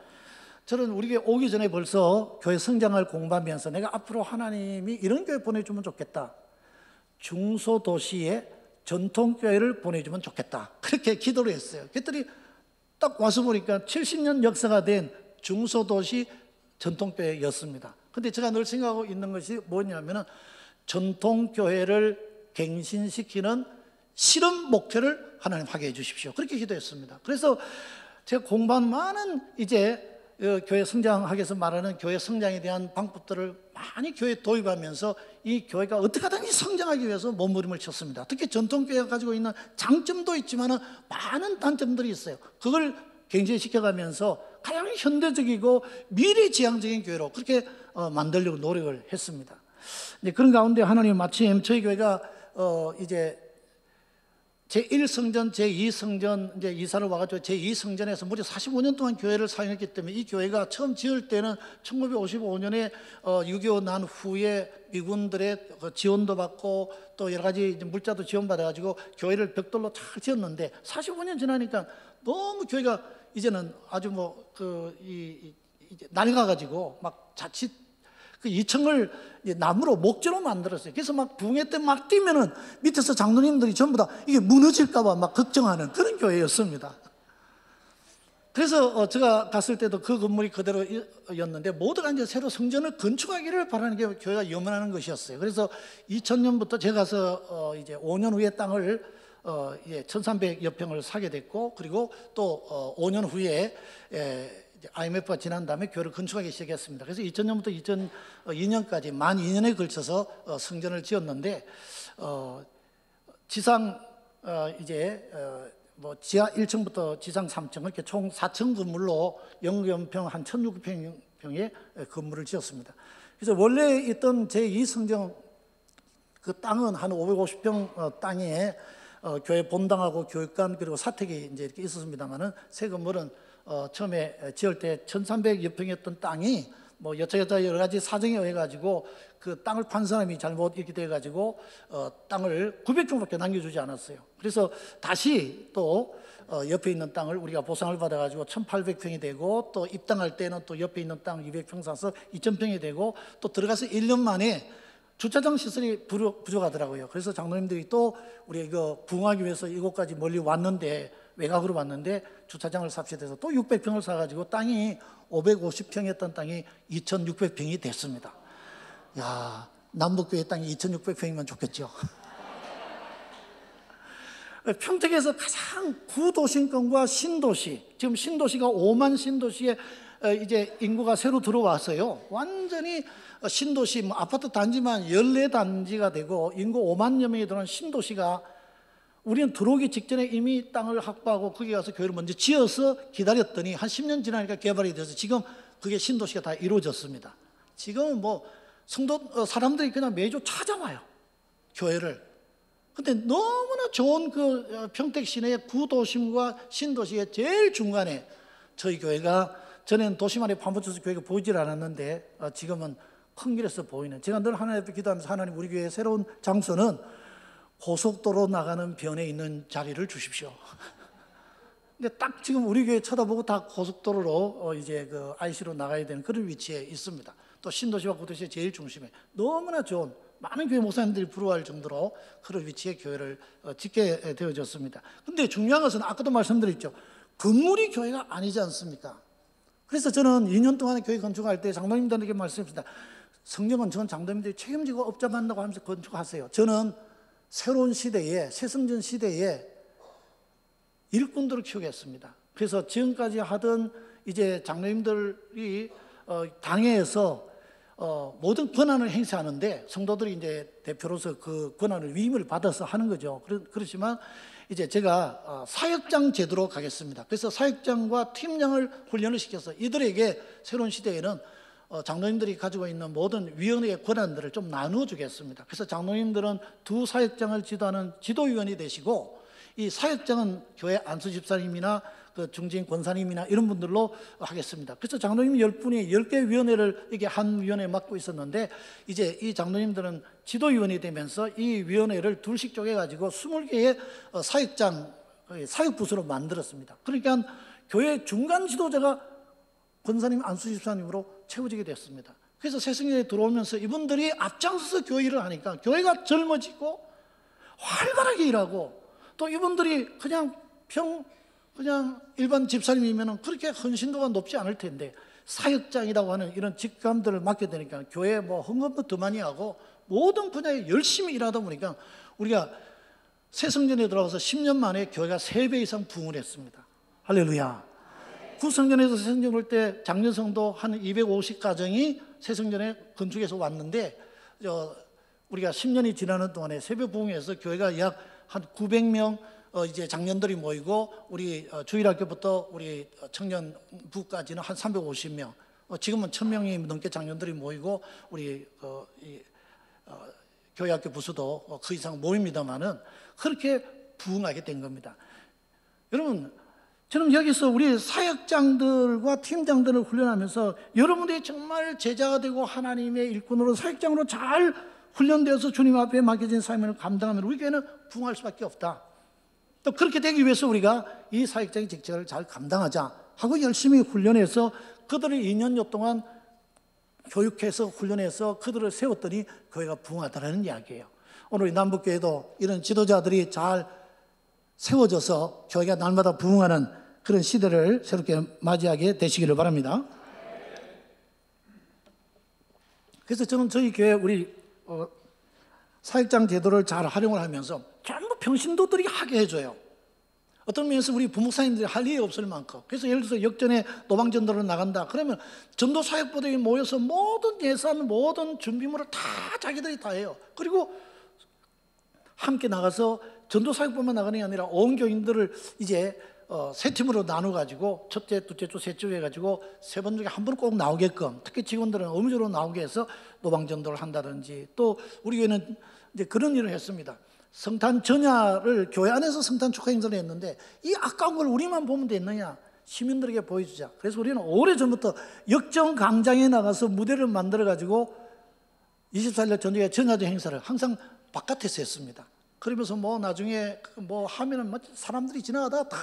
저는 우리 교회 오기 전에 벌써 교회 성장을 공부하면서 내가 앞으로 하나님이 이런 교회 보내주면 좋겠다. 중소도시에 전통교회를 보내주면 좋겠다. 그렇게 기도를 했어요. 그랬더니 딱 와서 보니까 70년 역사가 된 중소도시 전통교회였습니다. 근데 제가 늘 생각하고 있는 것이 뭐냐면은 전통교회를 갱신시키는 실험 목표를 하나님 하게 해 주십시오. 그렇게 기도했습니다. 그래서 제가 공부한 많은 이제 교회 성장하기 위해서 말하는 교회 성장에 대한 방법들을 많이 교회에 도입하면서 이 교회가 어떻게 하든지 성장하기 위해서 몸부림을 쳤습니다. 특히 전통교회가 가지고 있는 장점도 있지만 많은 단점들이 있어요. 그걸 갱신시켜가면서 가장 현대적이고 미래지향적인 교회로 그렇게 만들려고 노력을 했습니다. 이제 그런 가운데 하나님 마침 저희 교회가 이제 제1성전, 제2성전 이제 이사를 와가지고 제2성전에서 무려 45년 동안 교회를 사용했기 때문에 이 교회가 처음 지을 때는 1955년에 6.25 난 후에 미군들의 지원도 받고 또 여러 가지 물자도 지원받아가지고 교회를 벽돌로 잘 지었는데 45년 지나니까 너무 교회가 이제는 아주 이제 낡아가지고 막 자칫 그 2층을 나무로 목재로 만들었어요. 그래서 막 붕괴 때 막 뛰면은 밑에서 장로님들이 전부 다 이게 무너질까봐 막 걱정하는 그런 교회였습니다. 그래서 제가 갔을 때도 그 건물이 그대로였는데 모두가 이제 새로 성전을 건축하기를 바라는 게 교회가 염원하는 것이었어요. 그래서 2000년부터 제가 가서 이제 5년 후에 땅을 1300여 평을 사게 됐고, 그리고 또 5년 후에 IMF가 지난 다음에 교회를 건축하기 시작했습니다. 그래서 2000년부터 2002년까지 만 2년에 걸쳐서 성전을 지었는데 지상 지하 1층부터 지상 3층 이렇게 총 4층 건물로 연평 한 1600평의 건물을 지었습니다. 그래서 원래 있던 제2성전 그 땅은 한 550평 땅에 교회 본당하고 교육관 그리고 사택이 이제 이렇게 있었습니다만은 새 건물은 처음에 지을 때 1300여 평이었던 땅이 뭐 여차여차 여러 가지 사정에 의해 가지고 그 땅을 판 사람이 잘못 이렇게 돼 가지고 땅을 900평밖에 남겨주지 않았어요. 그래서 다시 또 옆에 있는 땅을 우리가 보상을 받아 가지고 1800평이 되고, 또 입당할 때는 또 옆에 있는 땅 200평 사서 2000평이 되고, 또 들어가서 1년 만에 주차장 시설이 부족하더라고요. 그래서 장로님들이 또 우리 이거 부흥하기 위해서 이곳까지 멀리 왔는데, 외곽으로 왔는데 주차장을 삽시다 해서 또 600평을 사가지고 땅이 550평이었던 땅이 2600평이 됐습니다. 야, 남북교회 땅이 2600평이면 좋겠죠. 평택에서 가장 구도심권과 신도시, 지금 신도시가 5만 신도시에 이제 인구가 새로 들어왔어요. 완전히 신도시, 아파트 단지만 14단지가 되고 인구 5만여 명이 들어온 신도시가, 우리는 들어오기 직전에 이미 땅을 확보하고 거기 가서 교회를 먼저 지어서 기다렸더니 한 10년 지나니까 개발이 돼서 지금 그게 신도시가 다 이루어졌습니다. 지금은 뭐 사람들이 그냥 매주 찾아와요, 교회를. 근데 너무나 좋은 그 평택 시내의 구도심과 신도시의 제일 중간에 저희 교회가, 전에는 도심 안에 파묻혀서 교회가 보이질 않았는데 지금은 큰 길에서 보이는, 제가 늘 하나님 앞에 기도하면서 하나님 우리 교회의 새로운 장소는 고속도로 나가는 변에 있는 자리를 주십시오. 근데 딱 지금 우리 교회 쳐다보고 다 고속도로로 이제 그 IC로 나가야 되는 그런 위치에 있습니다. 또 신도시와 구도시의 제일 중심에 너무나 좋은, 많은 교회 목사님들이 부러워할 정도로 그런 위치에 교회를 짓게 되어졌습니다. 근데 중요한 것은 아까도 말씀드렸죠, 건물이 교회가 아니지 않습니까? 그래서 저는 2년 동안 교회 건축할 때 장로님들에게 말씀했습니다. 성전 건축은 장로님들이 책임지고 업자 만나고 하면서 건축하세요. 저는 새로운 시대에, 새성전 시대에 일꾼들을 키우겠습니다. 그래서 지금까지 하던 이제 장로님들이 당회에서 모든 권한을 행사하는데, 성도들이 이제 대표로서 그 권한을 위임을 받아서 하는 거죠. 그렇지만 이제 제가 사역장 제도로 가겠습니다. 그래서 사역장과 팀장을 훈련을 시켜서 이들에게 새로운 시대에는 장로님들이 가지고 있는 모든 위원회의 권한들을 좀 나누어 주겠습니다. 그래서 장로님들은 두 사역장을 지도하는 지도위원이 되시고, 이 사역장은 교회 안수 집사님이나 그 중진 권사님이나 이런 분들로 하겠습니다. 그래서 장로님 10분이 10개 위원회를 이게 한 위원회에 맡고 있었는데, 이제 이 장로님들은 지도위원이 되면서 이 위원회를 둘씩 쪼개가지고 20개의 사역장, 사역부서로 만들었습니다. 그러니까 교회 중간 지도자가 권사님, 안수 집사님으로 채워지게 됐습니다. 그래서 새성전에 들어오면서 이분들이 앞장서서 교회 일을 하니까 교회가 젊어지고 활발하게 일하고, 또 이분들이 그냥 일반 집사님이면 그렇게 헌신도가 높지 않을 텐데 사역장이라고 하는 이런 직감들을 맡게 되니까 교회에 뭐 헌금도 더 많이 하고 모든 분야에 열심히 일하다 보니까 우리가 새성전에 들어가서 10년 만에 교회가 3배 이상 부흥을 했습니다. 할렐루야. 구성전에서 새성전 올 때 작년 성도 한 250가정이 새성전에 건축해서 왔는데, 우리가 10년이 지나는 동안에 새벽 부흥에서 교회가 약 한 900명, 이제 장년들이 모이고 우리 주일학교부터 우리 청년부까지는 한 350명, 지금은 1000명이 넘게 장년들이 모이고 우리 교회학교 부수도 그 이상 모입니다만은 그렇게 부흥하게 된 겁니다. 여러분, 저는 여기서 우리 사역장들과 팀장들을 훈련하면서 여러분들이 정말 제자가 되고 하나님의 일꾼으로 사역장으로 잘 훈련되어서 주님 앞에 맡겨진 사명을 감당하면 우리 교회는 부흥할 수밖에 없다. 또 그렇게 되기 위해서 우리가 이 사역장의 직책을 잘 감당하자 하고 열심히 훈련해서 그들을 2년여 동안 교육해서 훈련해서 그들을 세웠더니 교회가 부흥하다는 이야기예요. 오늘 이 남북교회도 이런 지도자들이 잘 세워져서 교회가 날마다 부흥하는 그런 시대를 새롭게 맞이하게 되시기를 바랍니다. 그래서 저는 저희 교회 우리 사역장 제도를 잘 활용을 하면서 전부 평신도들이 하게 해줘요. 어떤 면에서 우리 부목사님들이 할 일이 없을 만큼. 그래서 예를 들어서 역전에 노방전도를 나간다 그러면 전도 사역부들이 모여서 모든 예산, 모든 준비물을 다 자기들이 다 해요. 그리고 함께 나가서 전도 사역뿐만 나가는 게 아니라 온 교인들을 이제 세 팀으로 나눠가지고 첫째, 둘째 주, 셋째 주 해가지고 세 번 중에 한 번 꼭 나오게끔, 특히 직원들은 의무적으로 나오게 해서 노방전도를 한다든지, 또 우리 교회는 이제 그런 일을 했습니다. 성탄 전야를 교회 안에서 성탄 축하 행사를 했는데 이 아까운 걸 우리만 보면 됐느냐, 시민들에게 보여주자. 그래서 우리는 오래전부터 역정 광장에 나가서 무대를 만들어가지고 24일 전야의 전야제 행사를 항상 바깥에서 했습니다. 그러면서 뭐 나중에 뭐 하면은 사람들이 지나가다가 다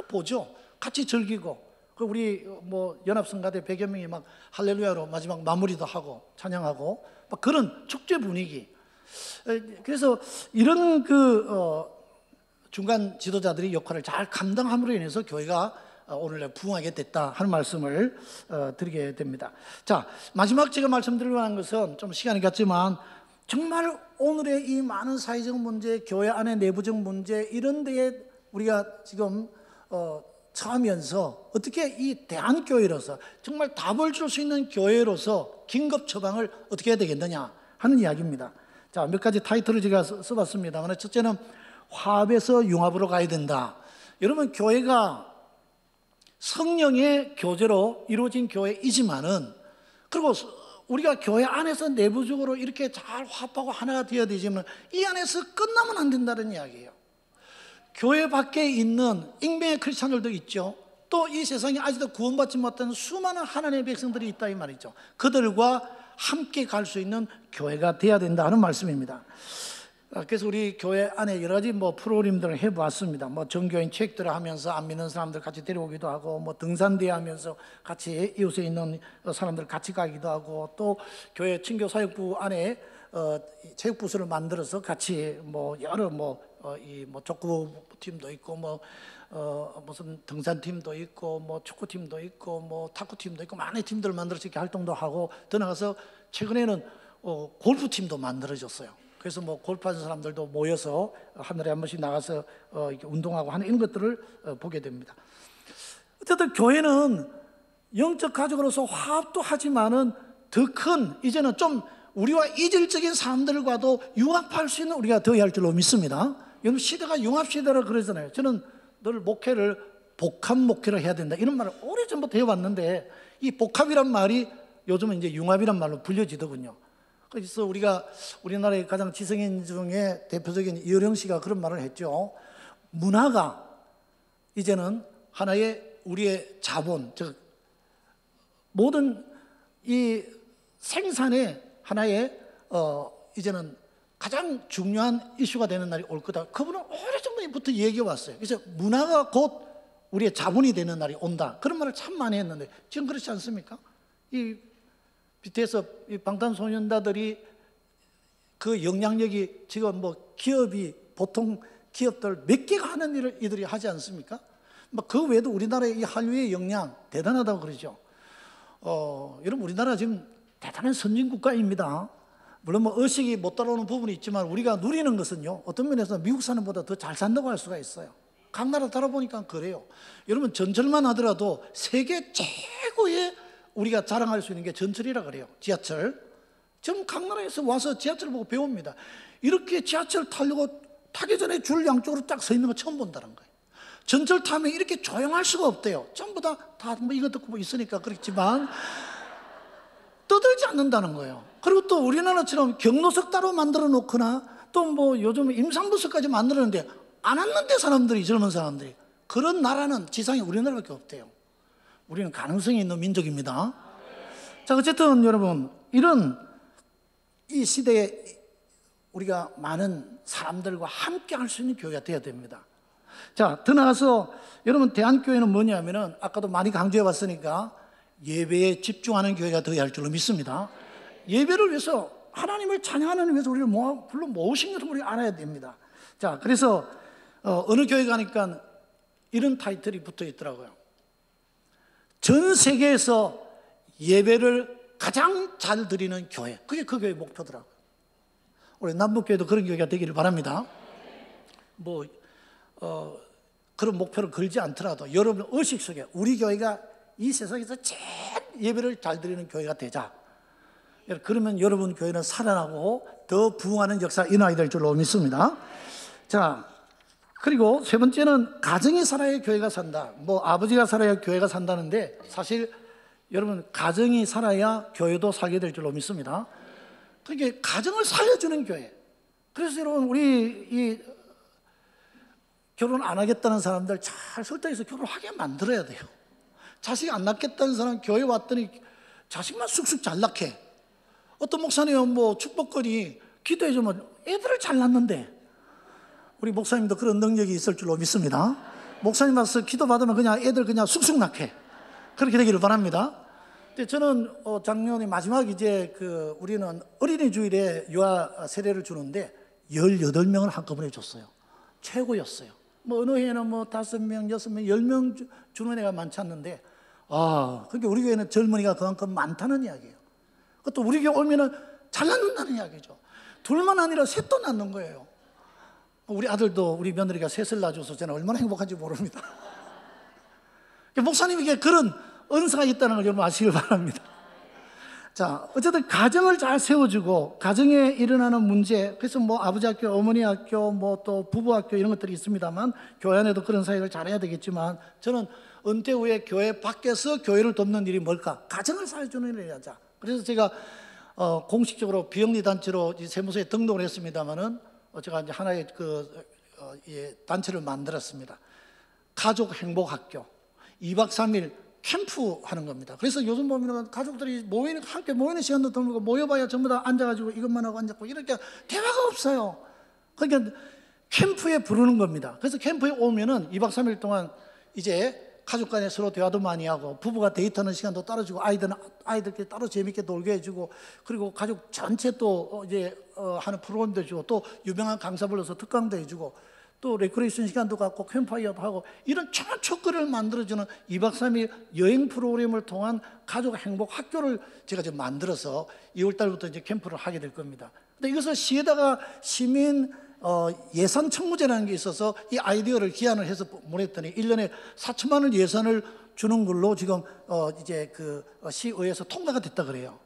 보죠. 같이 즐기고. 우리 뭐 연합성가대 100여 명이 막 할렐루야로 마지막 마무리도 하고 찬양하고 막 그런 축제 분위기. 그래서 이런 중간 지도자들이 역할을 잘 감당함으로 인해서 교회가 오늘날 부흥하게 됐다 하는 말씀을 드리게 됩니다. 자, 마지막 제가 말씀드리려고 하는 것은 좀 시간이 갔지만 정말 오늘의 이 많은 사회적 문제, 교회 안의 내부적 문제 이런 데에 우리가 지금 처하면서 어떻게 이 대한교회로서 정말 답을 줄 수 있는 교회로서 긴급 처방을 어떻게 해야 되겠느냐 하는 이야기입니다. 자, 몇 가지 타이틀을 제가 써봤습니다. 첫째는 화합에서 융합으로 가야 된다. 여러분, 교회가 성령의 교제로 이루어진 교회이지만은, 그리고 우리가 교회 안에서 내부적으로 이렇게 잘 화합하고 하나가 되어야 되지만 이 안에서 끝나면 안 된다는 이야기예요. 교회 밖에 있는 익명의 크리스찬들도 있죠. 또 이 세상에 아직도 구원받지 못한 수많은 하나님의 백성들이 있다 이 말이죠. 그들과 함께 갈 수 있는 교회가 돼야 된다 하는 말씀입니다. 그래서 우리 교회 안에 여러 가지 프로그램들을 해보았습니다. 전교인 체육들을 하면서 안 믿는 사람들 같이 데려오기도 하고, 등산대회 하면서 같이 이웃에 있는 사람들 같이 가기도 하고, 또 교회 친교사역부 안에 체육부서를 만들어서 같이 여러 족구팀도 있고, 무슨 등산팀도 있고, 축구팀도 있고, 탁구팀도 있고, 많은 팀들을 만들어서 이렇게 활동도 하고, 더 나가서 최근에는 골프팀도 만들어졌어요. 그래서 골프하는 사람들도 모여서 하늘에 한 번씩 나가서 이렇게 운동하고 하는 이런 것들을 보게 됩니다. 어쨌든 교회는 영적 가족으로서 화합도 하지만은 더 큰, 이제는 좀 우리와 이질적인 사람들과도 융합할 수 있는 우리가 되어야 할 줄로 믿습니다. 여러분, 시대가 융합 시대라 그러잖아요. 저는 늘 목회를 복합 목회를 해야 된다 이런 말을 오래전부터 해왔는데, 이 복합이란 말이 요즘은 이제 융합이란 말로 불려지더군요. 그래서 우리나라의 가장 지성인 중에 대표적인 이어령 씨가 그런 말을 했죠. 문화가 이제는 하나의 우리의 자본, 즉 모든 이 생산의 하나의 이제는 가장 중요한 이슈가 되는 날이 올 거다. 그분은 오래전부터 얘기해 왔어요. 그래서 문화가 곧 우리의 자본이 되는 날이 온다. 그런 말을 참 많이 했는데 지금 그렇지 않습니까? 이 BTS 이 방탄소년단들이 그 영향력이 지금 기업이 보통 기업들 몇 개가 하는 일을 이들이 하지 않습니까? 그 외에도 우리나라의 이 한류의 역량 대단하다고 그러죠. 여러분, 우리나라 지금 대단한 선진국가입니다. 물론 의식이 못 따라오는 부분이 있지만 우리가 누리는 것은요, 어떤 면에서 미국 사는 보다 더 잘 산다고 할 수가 있어요. 각 나라 따라보니까 그래요. 여러분, 전철만 하더라도 세계 최고의 우리가 자랑할 수 있는 게 전철이라 그래요. 지하철. 지금 각 나라에서 와서 지하철 보고 배웁니다. 이렇게 지하철 타려고 타기 전에 줄 양쪽으로 딱 서 있는 거 처음 본다는 거예요. 전철 타면 이렇게 조용할 수가 없대요. 전부 다 뭐 이거 듣고 뭐 있으니까 그렇지만 떠들지 않는다는 거예요. 그리고 또 우리나라처럼 경로석 따로 만들어 놓거나 또 뭐 요즘 임산부석까지 만들었는데 안 왔는데 사람들이, 젊은 사람들이. 그런 나라는 지상에 우리나라밖에 없대요. 우리는 가능성이 있는 민족입니다. 자, 어쨌든 여러분, 이런 이 시대에 우리가 많은 사람들과 함께 할 수 있는 교회가 되어야 됩니다. 자, 더 나아가서 여러분, 대한교회는 뭐냐면은 아까도 많이 강조해 왔으니까 예배에 집중하는 교회가 되어야 할 줄로 믿습니다. 예배를 위해서, 하나님을 찬양하는 위해서 우리를 불러 모으신 것을 우리가 알아야 됩니다. 자, 그래서 어느 교회 가니까 이런 타이틀이 붙어 있더라고요. 전 세계에서 예배를 가장 잘 드리는 교회. 그게 그 교회의 목표더라고요. 우리 남북교회도 그런 교회가 되기를 바랍니다. 그런 목표를 걸지 않더라도 여러분 의식 속에 우리 교회가 이 세상에서 제일 예배를 잘 드리는 교회가 되자. 그러면 여러분 교회는 살아나고 더 부흥하는 역사가 일어나게 될 줄로 믿습니다. 자, 그리고 세 번째는 가정이 살아야 교회가 산다. 아버지가 살아야 교회가 산다는데 사실 여러분 가정이 살아야 교회도 살게 될 줄로 믿습니다. 그게 가정을 살려주는 교회. 그래서 여러분 우리 이 결혼 안 하겠다는 사람들 잘 설득해서 결혼하게 만들어야 돼요. 자식 안 낳겠다는 사람 교회 왔더니 자식만 쑥쑥 잘 낳게. 어떤 목사님은 축복거리 기도해주면 애들을 잘 낳는데, 우리 목사님도 그런 능력이 있을 줄로 믿습니다. 목사님 와서 기도받으면 그냥 애들 그냥 쑥쑥 낳게. 그렇게 되기를 바랍니다. 근데 저는 작년에 마지막 우리는 어린이 주일에 유아 세례를 주는데 18명을 한꺼번에 줬어요. 최고였어요. 어느 해에는 5명, 6명, 10명 주는 애가 많지 않는데, 그러니까 우리 교회는 젊은이가 그만큼 많다는 이야기예요. 또 우리 교회 오면은 잘 낳는다는 이야기죠. 둘만 아니라 셋도 낳는 거예요. 우리 아들도 우리 며느리가 셋을 낳아줘서 저는 얼마나 행복한지 모릅니다. 목사님에게 그런 은사가 있다는 걸 여러분 아시길 바랍니다. 자, 어쨌든 가정을 잘 세워주고 가정에 일어나는 문제, 그래서 아버지 학교, 어머니 학교, 또 부부 학교 이런 것들이 있습니다만 교회 안에도 그런 사역을 잘해야 되겠지만, 저는 은퇴 후에 교회 밖에서 교회를 돕는 일이 뭘까? 가정을 살려주는 일을 하자. 그래서 제가 공식적으로 비영리 단체로 세무서에 등록을 했습니다만은 제가 이제 하나의 단체를 만들었습니다. 가족 행복 학교 2박 3일 캠프 하는 겁니다. 그래서 요즘 보면 가족들이 함께 모이는 시간도 드물고 모여봐야 전부 다 앉아가지고 이것만 하고 앉았고 이렇게 대화가 없어요. 그러니까 캠프에 부르는 겁니다. 그래서 캠프에 오면은 2박 3일 동안 이제 가족 간에 서로 대화도 많이 하고, 부부가 데이트하는 시간도 따로 주고, 아이들끼리 따로 재밌게 놀게 해주고, 그리고 가족 전체 또 하는 프로그램도 해주고, 또 유명한 강사 불러서 특강도 해주고, 또 레크레이션 시간도 갖고 캠파이어도 하고, 이런 촉거리를 만들어주는 2박 3일 여행 프로그램을 통한 가족 행복 학교를 제가 지금 만들어서 2월 달부터 이제 캠프를 하게 될 겁니다. 근데 이것을 시에다가 시민 예산 청구제라는 게 있어서 이 아이디어를 기한을 해서 보냈더니 1년에 4천만 원 예산을 주는 걸로 지금 이제 시의회에서 통과가 됐다 그래요.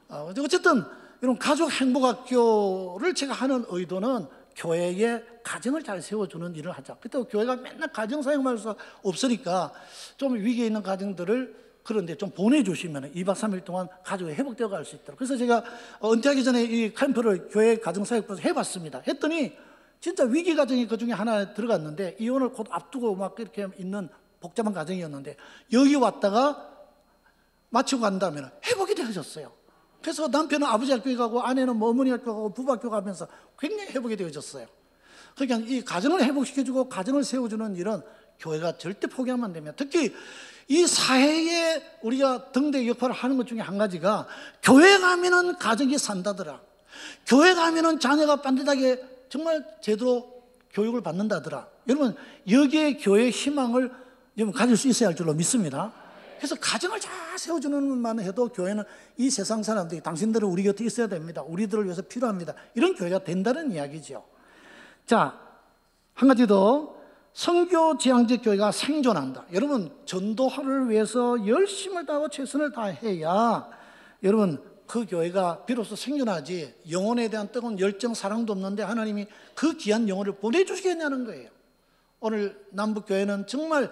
어쨌든 이런 가족 행복학교를 제가 하는 의도는 교회에 가정을 잘 세워주는 일을 하자. 그때 교회가 맨날 가정사역만 해서 없으니까 좀 위기에 있는 가정들을 그런데 좀 보내주시면 2박 3일 동안 가족이 회복되어 갈 수 있도록. 그래서 제가 은퇴하기 전에 이 캠프를 교회 가정사역부에서 해봤습니다. 했더니 진짜 위기 가정이 그 중에 하나에 들어갔는데, 이혼을 곧 앞두고 막 이렇게 있는 복잡한 가정이었는데, 여기 왔다가 마치고 간 다음에 회복이 되어졌어요. 그래서 남편은 아버지 학교에 가고 아내는 어머니 학교 가고 부부 학교 가면서 굉장히 회복이 되어졌어요. 그러니까 이 가정을 회복시켜주고 가정을 세워주는 일은 교회가 절대 포기하면 안 됩니다. 특히 이 사회에 우리가 등대 역할을 하는 것 중에 한 가지가, 교회 가면은 가정이 산다더라, 교회 가면은 자녀가 반듯하게 정말 제대로 교육을 받는다더라. 여러분 여기에 교회의 희망을 여러분 가질 수 있어야 할 줄로 믿습니다. 그래서 가정을 잘 세워주는 것만 해도 교회는 이 세상 사람들이 당신들은 우리 곁에 있어야 됩니다, 우리들을 위해서 필요합니다, 이런 교회가 된다는 이야기죠. 자, 한 가지 더, 선교지향적 교회가 생존한다. 여러분 전도를 위해서 열심을 다하고 최선을 다해야 여러분 그 교회가 비로소 생겨나지 영혼에 대한 뜨거운 열정, 사랑도 없는데 하나님이 그 귀한 영혼을 보내주시겠냐는 거예요. 오늘 남북교회는 정말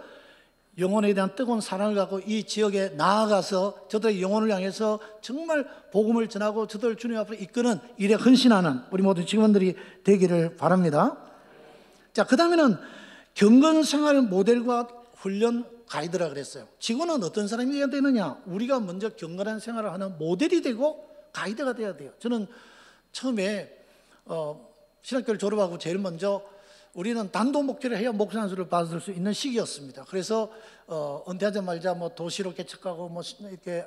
영혼에 대한 뜨거운 사랑을 갖고 이 지역에 나아가서 저들의 영혼을 향해서 정말 복음을 전하고 저들을 주님 앞으로 이끄는 일에 헌신하는 우리 모든 직원들이 되기를 바랍니다. 자, 그 다음에는 경건생활 모델과 훈련 가이드라 그랬어요. 직원은 어떤 사람이 되어야 되느냐? 우리가 먼저 경건한 생활을 하는 모델이 되고 가이드가 돼야 돼요. 저는 처음에 신학교를 졸업하고 제일 먼저 우리는 단독 목회를 해야 목사 안수를 받을 수 있는 시기였습니다. 그래서 은퇴하자마자 뭐 도시로 개척하고 뭐 이렇게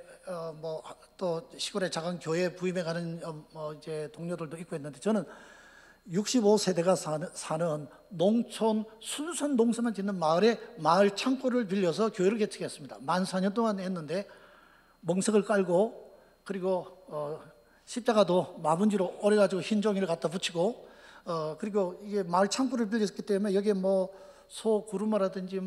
뭐 또 시골의 작은 교회에 부임해 가는 뭐 이제 동료들도 있고 했는데, 저는 65세대가 사는 농촌 순수한 농사만 짓는 마을에 마을 창고를 빌려서 교회를 개척했습니다. 만 4년 동안 했는데 멍석을 깔고, 그리고 십자가도 마분지로 오래가지고 흰 종이를 갖다 붙이고, 그리고 이게 마을 창고를 빌렸기 때문에 여기에 뭐 소 구루마라든지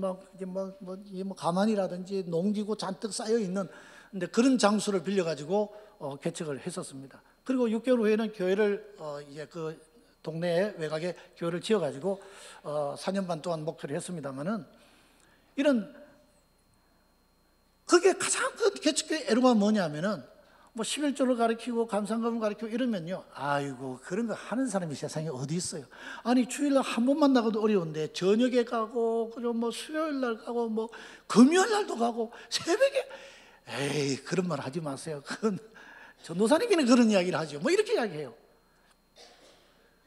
가마니라든지 농기구 잔뜩 쌓여 있는, 근데 그런 장소를 빌려가지고 개척을 했었습니다. 그리고 6개월 후에는 교회를 이제 그 동네에 외곽에 교회를 지어가지고 4년 반 동안 목회를 했습니다만은, 이런 그게 가장 그 개척교회 애로가 뭐냐면은 뭐 11조를 가르치고 감상금을 가르치고 이러면요, 아이고 그런 거 하는 사람이 세상에 어디 있어요. 아니 주일날 한 번만 나가도 어려운데 저녁에 가고, 그리고 뭐 수요일날 가고, 뭐 금요일날도 가고, 새벽에, 에이 그런 말 하지 마세요. 그건 전도사님이는 그런 이야기를 하죠. 뭐 이렇게 이야기해요.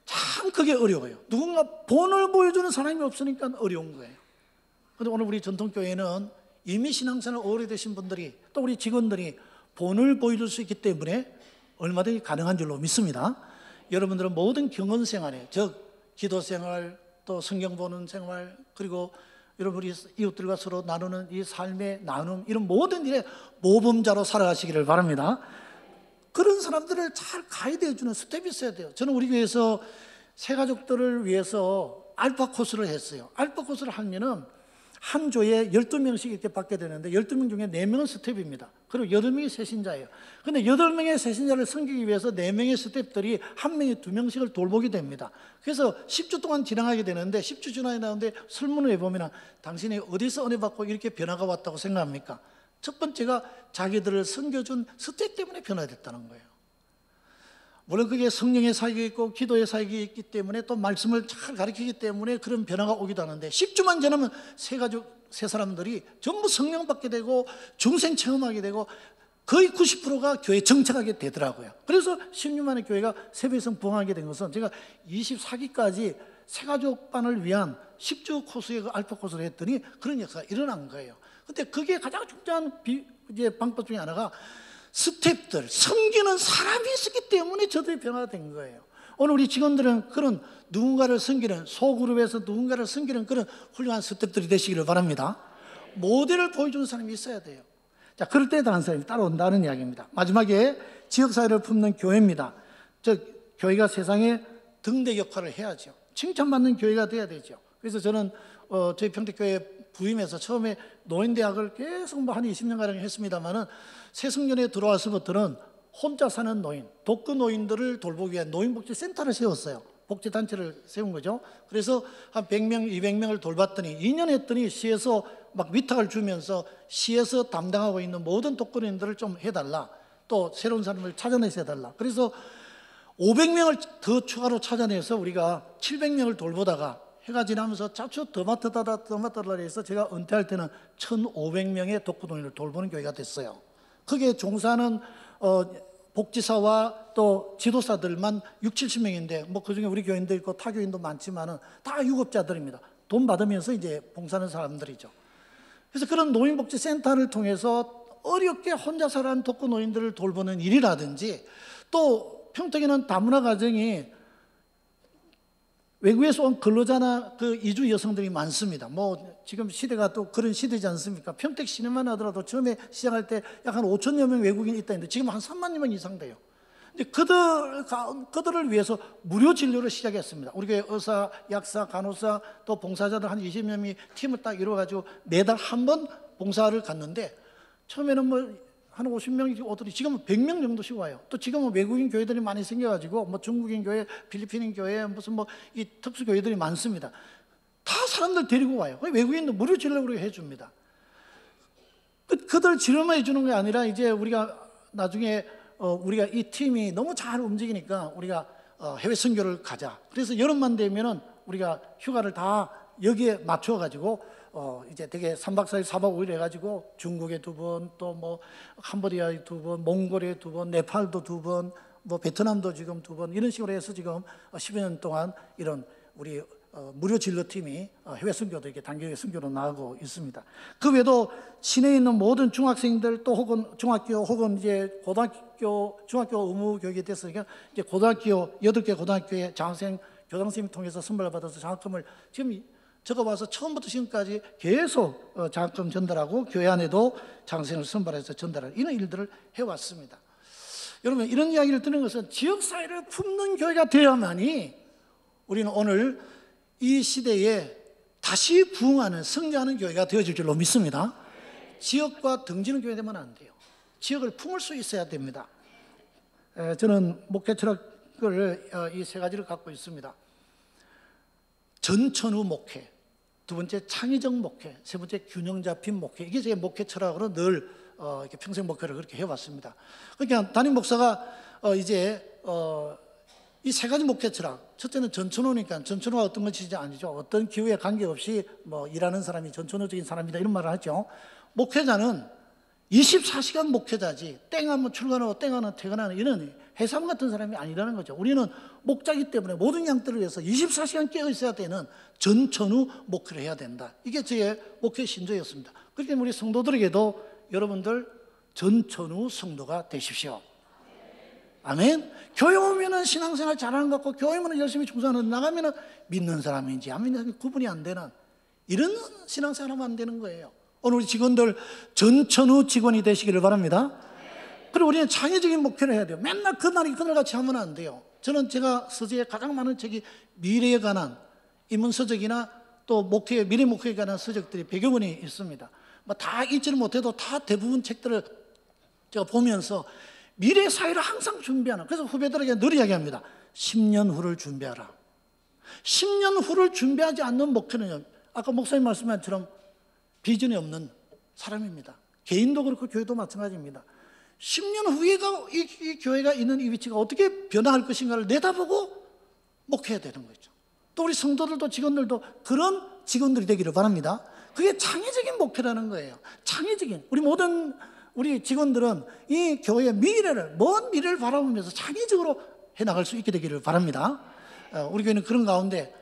참 그게 어려워요. 누군가 본을 보여주는 사람이 없으니까 어려운 거예요. 그런데 오늘 우리 전통교회는 이미 신앙생활 오래되신 분들이, 또 우리 직원들이 본을 보여줄 수 있기 때문에 얼마든지 가능한 줄로 믿습니다. 여러분들은 모든 경건생활에, 즉 기도생활, 또 성경 보는 생활, 그리고 여러분이 이웃들과 서로 나누는 이 삶의 나눔, 이런 모든 일에 모범자로 살아가시기를 바랍니다. 그런 사람들을 잘 가이드해 주는 스텝이 있어야 돼요. 저는 우리 교회에서 새가족들을 위해서 알파 코스를 했어요. 알파 코스를 하면은 한 조에 12명씩 이렇게 받게 되는데, 12명 중에 4명은 스텝입니다. 그리고 8명이 세신자예요. 근데 8명의 세신자를 섬기기 위해서 4명의 스텝들이 한 명이 2명씩을 돌보게 됩니다. 그래서 10주 동안 지나가게 되는데, 10주 지나게 나오는데 설문을 해보면 당신이 어디서 은혜 받고 이렇게 변화가 왔다고 생각합니까? 첫 번째가 자기들을 섬겨준 스텝 때문에 변화됐다는 거예요. 물론 그게 성령의 사역이 있고 기도의 사역이 있기 때문에, 또 말씀을 잘 가르치기 때문에 그런 변화가 오기도 하는데, 10주만 지나면 세 사람들이 전부 성령 받게 되고 중생 체험하게 되고 거의 90%가 교회에 정착하게 되더라고요. 그래서 10년 만에 교회가 세배성 부흥하게 된 것은, 제가 24기까지 새가족반을 위한 10주 코스의 그 알파 코스를 했더니 그런 역사가 일어난 거예요. 근데 그게 가장 중요한 방법 중에 하나가 스텝들, 섬기는 사람이 있었기 때문에 저들이 변화가 된 거예요. 오늘 우리 직원들은 그런 누군가를 섬기는, 소그룹에서 누군가를 섬기는 그런 훌륭한 스텝들이 되시기를 바랍니다. 모델을 보여주는 사람이 있어야 돼요. 자, 그럴 때 다른 사람이 따라온다는 이야기입니다. 마지막에 지역사회를 품는 교회입니다. 즉 교회가 세상에 등대 역할을 해야죠. 칭찬받는 교회가 돼야 되죠. 그래서 저는 저희 평택교회 부임해서 처음에 노인대학을 계속 뭐 한 20년가량 했습니다만은, 새성년에 들어와서부터는 혼자 사는 노인, 독거 노인들을 돌보기 위한 노인복지센터를 세웠어요. 복지단체를 세운 거죠. 그래서 한 100명, 200명을 돌봤더니 2년 했더니 시에서 막 위탁을 주면서 시에서 담당하고 있는 모든 독거 노인들을 좀 해달라, 또 새로운 사람을 찾아내서 해달라. 그래서 500명을 더 추가로 찾아내서 우리가 700명을 돌보다가 해가 지나면서 자꾸 더 맡아달라 해서 제가 은퇴할 때는 1,500명의 독거노인을 돌보는 교회가 됐어요. 거기에 종사하는 복지사와 또 지도사들만 60-70명인데, 뭐 그중에 우리 교인도 있고 타 교인도 많지만은 다 유급자들입니다. 돈 받으면서 이제 봉사하는 사람들이죠. 그래서 그런 노인복지센터를 통해서 어렵게 혼자 살아가는 독거노인들을 돌보는 일이라든지, 또 평택에는 다문화 가정이 외국에서 온 근로자나 그 이주 여성들이 많습니다. 뭐 지금 시대가 또 그런 시대지 않습니까? 평택 시내만 하더라도 처음에 시작할 때 약 한 5천여 명 외국인이 있다 했는데 지금 한 3만여 명 이상 돼요. 근데 그들을 위해서 무료 진료를 시작했습니다. 우리 교회 의사, 약사, 간호사, 또 봉사자들 한 20여 명이 팀을 딱 이루어가지고 매달 한 번 봉사를 갔는데, 처음에는 뭐 한 50명이 오더니 지금은 100명 정도씩 와요. 또 지금은 외국인 교회들이 많이 생겨가지고 뭐 중국인 교회, 필리핀인 교회, 무슨 뭐 이 특수 교회들이 많습니다. 다 사람들 데리고 와요. 외국인도 무료 진료로 해줍니다. 그들 진료만 해주는 게 아니라 이제 우리가 나중에 우리가 이 팀이 너무 잘 움직이니까 우리가 해외 선교를 가자. 그래서 여름만 되면은 우리가 휴가를 다 여기에 맞춰가지고 이제 되게 3박 4일, 4박 5일 해가지고 중국에 2번, 또 뭐 캄보디아에 2번, 몽골에 2번, 네팔도 2번, 뭐 베트남도 지금 2번 이런 식으로 해서 지금 10여 년 동안 이런 우리 무료 진로팀이 해외 선교도 이렇게 단기 선교로 나가고 있습니다. 그 외에도 시내에 있는 모든 중학생들 또 혹은 중학교 혹은 이제 고등학교, 중학교 의무 교육이 됐으니까 이제 고등학교 8개 고등학교에 장학생 교장선생님 통해서 선물을 받아서 장학금을 지금 적어봐서 처음부터 지금까지 계속 장학금 전달하고 교회 안에도 장학생을 선발해서 전달하는 이런 일들을 해왔습니다. 여러분 이런 이야기를 듣는 것은 지역사회를 품는 교회가 되어야만이 우리는 오늘 이 시대에 다시 부흥하는 성장하는 교회가 되어질 줄로 믿습니다. 지역과 등지는 교회 되면 안 돼요. 지역을 품을 수 있어야 됩니다. 저는 목회 철학을 이 세 가지를 갖고 있습니다. 전천후 목회, 두 번째 창의적 목회, 세 번째 균형 잡힌 목회. 이게 제 목회 철학으로 늘 이렇게 평생 목회를 그렇게 해왔습니다. 그러니까 담임 목사가 이제 이 세 가지 목회 철학, 첫째는 전천후니까 전천후가 어떤 것인지 아니죠. 어떤 기후에 관계없이 뭐 일하는 사람이 전천후적인 사람이다 이런 말을 하죠. 목회자는 24시간 목회자지 땡하면 출근하고 땡하면 퇴근하는 이런 해삼 같은 사람이 아니라는 거죠. 우리는 목자기 때문에 모든 양떼를 위해서 24시간 깨어 있어야 되는 전천후 목회를 해야 된다. 이게 제 목회 신조였습니다. 그렇기 때문에 우리 성도들에게도 여러분들 전천후 성도가 되십시오. 아멘. 교회 오면은 신앙생활 잘하는 것 같고 교회 오면 열심히 충성하는 나가면은 믿는 사람인지 안 믿는 사람인지 구분이 안 되는 이런 신앙생활 하면 안 되는 거예요. 오늘 우리 직원들 전천후 직원이 되시기를 바랍니다. 그리고 우리는 창의적인 목표를 해야 돼요. 맨날 그날이 그날같이 하면 안 돼요. 저는 제가 서재에 가장 많은 책이 미래에 관한 인문서적이나 또 목회, 미래 목회에 관한 서적들이 100여 권이 있습니다. 뭐 다 읽지는 못해도 다 대부분 책들을 제가 보면서 미래 사회를 항상 준비하는, 그래서 후배들에게 늘 이야기합니다. 10년 후를 준비하라. 10년 후를 준비하지 않는 목회는 아까 목사님 말씀한 것처럼 비전이 없는 사람입니다. 개인도 그렇고 교회도 마찬가지입니다. 10년 후에가 이 교회가 있는 이 위치가 어떻게 변화할 것인가를 내다보고 목회해야 되는 거죠. 또 우리 성도들도 직원들도 그런 직원들이 되기를 바랍니다. 그게 창의적인 목회라는 거예요. 창의적인 우리 직원들은 이 교회의 미래를, 먼 미래를 바라보면서 창의적으로 해나갈 수 있게 되기를 바랍니다. 우리 교회는 그런 가운데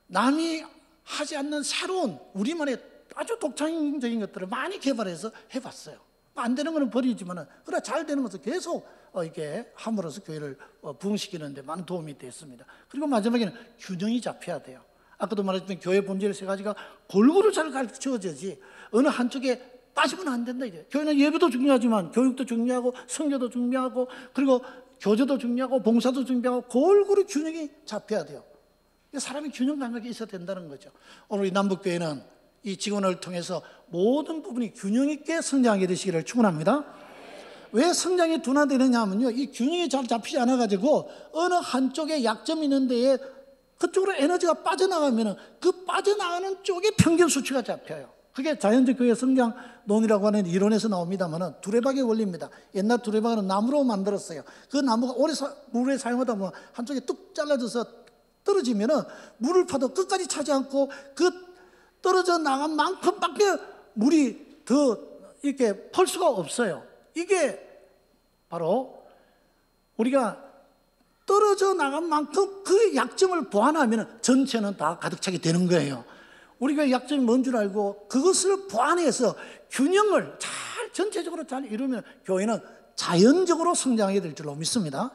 남이 하지 않는 새로운 우리만의 아주 독창적인 것들을 많이 개발해서 해봤어요. 안 되는 거는 버리지만은, 그러나 잘 되는 것을 계속 이렇게 함으로써 교회를 부흥시키는데 많은 도움이 됐습니다. 그리고 마지막에는 균형이 잡혀야 돼요. 아까도 말했지만 교회 본질 세 가지가 골고루 잘 가르쳐져야지 어느 한쪽에 빠지면 안 된다 이제. 교회는 예배도 중요하지만 교육도 중요하고 선교도 중요하고 그리고 교제도 중요하고 봉사도 중요하고 골고루 균형이 잡혀야 돼요. 사람이 균형 감각이 있어야 된다는 거죠. 오늘 이 남북교회는 이 직원을 통해서 모든 부분이 균형 있게 성장하게 되시기를 축원합니다. 왜 성장이 둔화되느냐 하면요, 이 균형이 잘 잡히지 않아 가지고 어느 한쪽에 약점이 있는 데에 그쪽으로 에너지가 빠져나가면 그 빠져나가는 쪽에 평균 수치가 잡혀요. 그게 자연적 교회 성장론이라고 하는 이론에서 나옵니다만 두레박의 원리입니다. 옛날 두레박은 나무로 만들었어요. 그 나무가 오래 물에 사용하다 보면 한쪽에 뚝 잘라져서 떨어지면 물을 파도 끝까지 차지 않고 그 떨어져 나간 만큼밖에 물이 더 이렇게 펄 수가 없어요. 이게 바로 우리가 떨어져 나간 만큼 그 약점을 보완하면 전체는 다 가득 차게 되는 거예요. 우리가 약점이 뭔 줄 알고 그것을 보완해서 균형을 잘 전체적으로 잘 이루면 교회는 자연적으로 성장하게 될 줄로 믿습니다.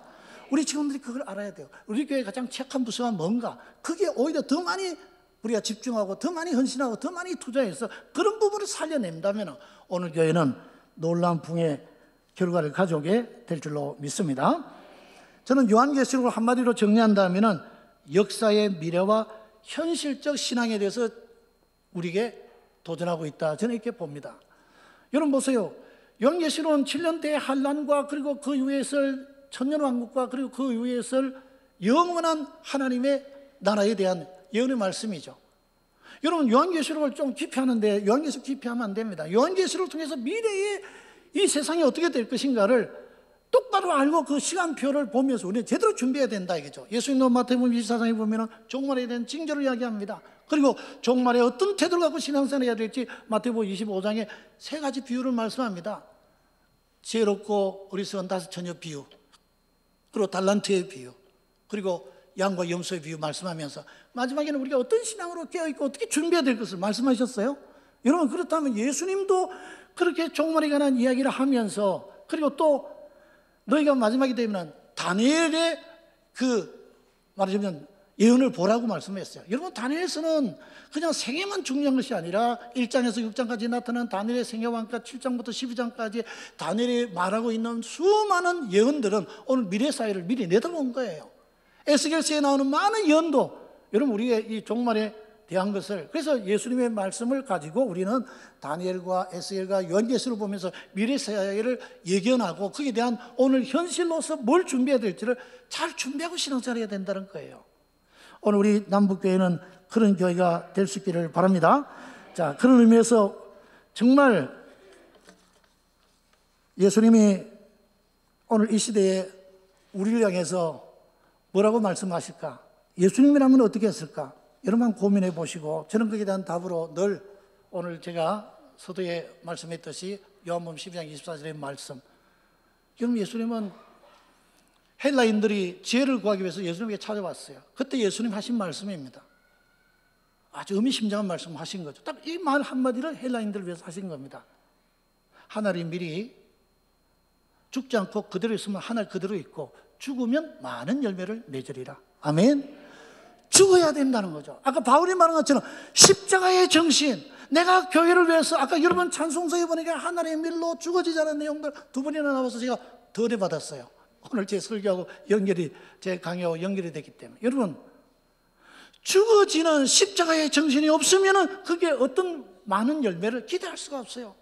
우리 직원들이 그걸 알아야 돼요. 우리 교회의 가장 취약한 부서가 뭔가, 그게 오히려 더 많이 우리가 집중하고 더 많이 헌신하고 더 많이 투자해서 그런 부분을 살려낸다면 오늘 교회는 놀라운 부흥의 결과를 가져오게 될 줄로 믿습니다. 저는 요한계시록을 한마디로 정리한다면 역사의 미래와 현실적 신앙에 대해서 우리에게 도전하고 있다, 저는 이렇게 봅니다. 여러분 보세요. 요한계시록은 7년대의 환난과 그리고 그 이후에 있을 천년왕국과 그리고 그 이후에 있을 영원한 하나님의 나라에 대한 예언의 말씀이죠. 여러분, 요한계시록을 좀 깊이 하는데 요한계시록 깊이 하면 안 됩니다. 요한계시록을 통해서 미래의 이 세상이 어떻게 될 것인가를 똑바로 알고 그 시간표를 보면서 우리는 제대로 준비해야 된다 이거죠. 예수님도 마태복음 24장에 보면 종말에 대한 징조를 이야기합니다. 그리고 종말에 어떤 태도를 갖고 신앙생활을 해야 될지 마태복음 25장에 세 가지 비유를 말씀합니다. 지혜롭고 어리석은 5 처녀 비유, 그리고 달란트의 비유, 그리고 양과 염소의 비유 말씀하면서 마지막에는 우리가 어떤 신앙으로 깨어있고 어떻게 준비해야 될 것을 말씀하셨어요. 여러분, 그렇다면 예수님도 그렇게 종말에 관한 이야기를 하면서, 그리고 또 너희가 마지막이 되면 다니엘의 말하자면 예언을 보라고 말씀했어요. 여러분, 다니엘서는 그냥 생애만 중요한 것이 아니라 1장에서 6장까지 나타난 다니엘의 생애왕과 7장부터 12장까지 다니엘이 말하고 있는 수많은 예언들은 오늘 미래 사회를 미리 내다본 거예요. 에스겔서에 나오는 많은 예언도 여러분 우리의 이 종말에 대한 것을, 그래서 예수님의 말씀을 가지고 우리는 다니엘과 에스겔과 요한계시록을 보면서 미래 사회를 예견하고 거기에 대한 오늘 현실로서 뭘 준비해야 될지를 잘 준비하고 신앙생활해야 된다는 거예요. 오늘 우리 남북교회는 그런 교회가 될 수 있기를 바랍니다. 자, 그런 의미에서 정말 예수님이 오늘 이 시대에 우리를 향해서 뭐라고 말씀하실까? 예수님이라면 어떻게 했을까? 여러분 고민해 보시고, 저는 거기에 대한 답으로 늘 오늘 제가 서두에 말씀했듯이 요한복음 12장 24절의 말씀, 여러분 예수님은 헬라인들이 지혜를 구하기 위해서 예수님에게 찾아왔어요. 그때 예수님 하신 말씀입니다. 아주 의미심장한 말씀 하신 거죠. 딱 이 말 한마디를 헬라인들을 위해서 하신 겁니다. 하늘이 미리 죽지 않고 그대로 있으면 하늘 그대로 있고 죽으면 많은 열매를 맺으리라. 아멘. 죽어야 된다는 거죠. 아까 바울이 말한 것처럼 십자가의 정신, 내가 교회를 위해서, 아까 여러분 찬송서에 보니까 하나님의 밀로 죽어지자는 내용들 2번이나 나와서 제가 덜해 받았어요. 오늘 제 설교하고 연결이, 제 강의하고 연결이 됐기 때문에. 여러분, 죽어지는 십자가의 정신이 없으면 그게 어떤 많은 열매를 기대할 수가 없어요.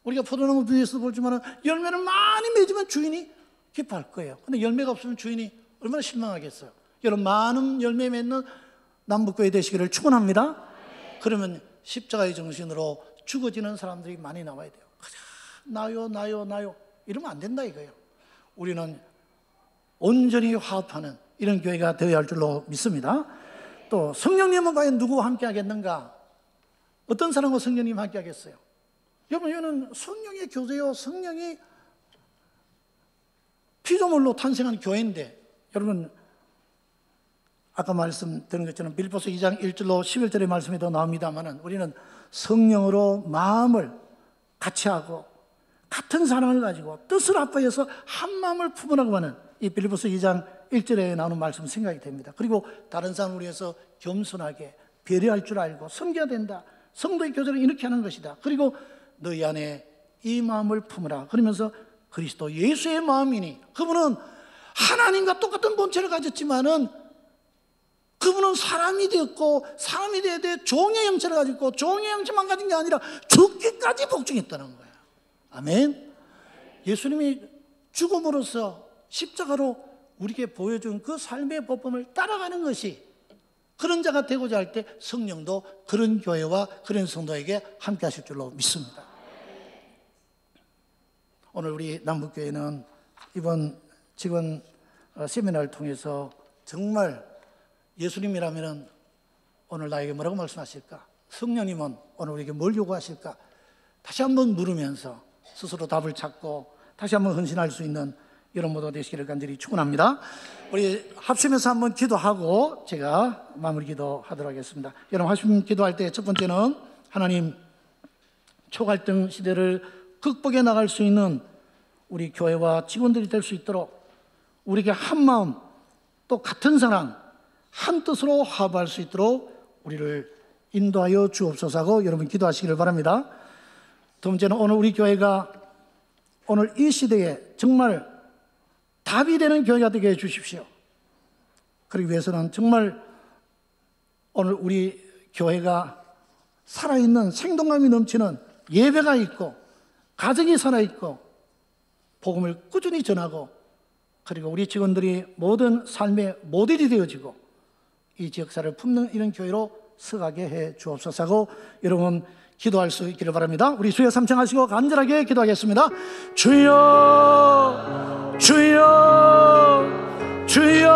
우리가 포도나무 비유에서 보지만 열매를 많이 맺으면 주인이 기뻐할 거예요. 근데 열매가 없으면 주인이 얼마나 실망하겠어요. 여러분, 많은 열매 맺는 남북교회 되시기를 축원합니다. 그러면 십자가의 정신으로 죽어지는 사람들이 많이 나와야 돼요. 나요 나요 나요 이러면 안 된다 이거예요. 우리는 온전히 화합하는 이런 교회가 되어야 할 줄로 믿습니다. 또 성령님은 과연 누구와 함께 하겠는가? 어떤 사람과 성령님 함께 하겠어요? 여러분, 이거는 성령의 교제요, 성령이 피조물로 탄생한 교회인데, 여러분 아까 말씀드린 것처럼 빌립보서 2장 1절로 11절의 말씀이 더 나옵니다만, 우리는 성령으로 마음을 같이 하고 같은 사랑을 가지고 뜻을 합하여서 한 마음을 품으라고 하는 이 빌립보서 2장 1절에 나오는 말씀 생각이 됩니다. 그리고 다른 사람을 위해서 겸손하게 배려할 줄 알고 섬겨야 된다. 성도의 교제를 이렇게 하는 것이다. 그리고 너희 안에 이 마음을 품으라. 그러면서 그리스도 예수의 마음이니, 그분은 하나님과 똑같은 본체를 가졌지만은 그분은 사람이 되었고, 사람이 되어야 돼 종의 형체를 가지고, 종의 형체만 가진 게 아니라 죽기까지 복종했다는 거예요. 아멘. 예수님이 죽음으로써 십자가로 우리에게 보여준 그 삶의 법범을 따라가는 것이, 그런 자가 되고자 할 때 성령도 그런 교회와 그런 성도에게 함께 하실 줄로 믿습니다. 오늘 우리 남북교회는 이번 직원 세미나를 통해서 정말 예수님이라면 오늘 나에게 뭐라고 말씀하실까? 성령님은 오늘 우리에게 뭘 요구하실까? 다시 한번 물으면서 스스로 답을 찾고 다시 한번 헌신할 수 있는 여러분 모두 되시기를 간절히 축원합니다. 우리 합심해서 한번 기도하고 제가 마무리 기도하도록 하겠습니다. 여러분, 합심 기도할 때 첫 번째는 하나님, 초갈등 시대를 극복해 나갈 수 있는 우리 교회와 직원들이 될 수 있도록 우리에게 한 마음, 또 같은 사랑, 한 뜻으로 화합할 수 있도록 우리를 인도하여 주옵소서 하고 여러분 기도하시기를 바랍니다. 두 번째는 오늘 우리 교회가 오늘 이 시대에 정말 답이 되는 교회가 되게 해주십시오. 그러기 위해서는 정말 오늘 우리 교회가 살아있는 생동감이 넘치는 예배가 있고 가정이 살아있고 복음을 꾸준히 전하고 그리고 우리 직원들이 모든 삶의 모델이 되어지고 이 지역사를 품는 이런 교회로 서가게 해 주옵소서 하고 여러분 기도할 수 있기를 바랍니다. 우리 주여 삼창하시고 간절하게 기도하겠습니다. 주여 주여 주여.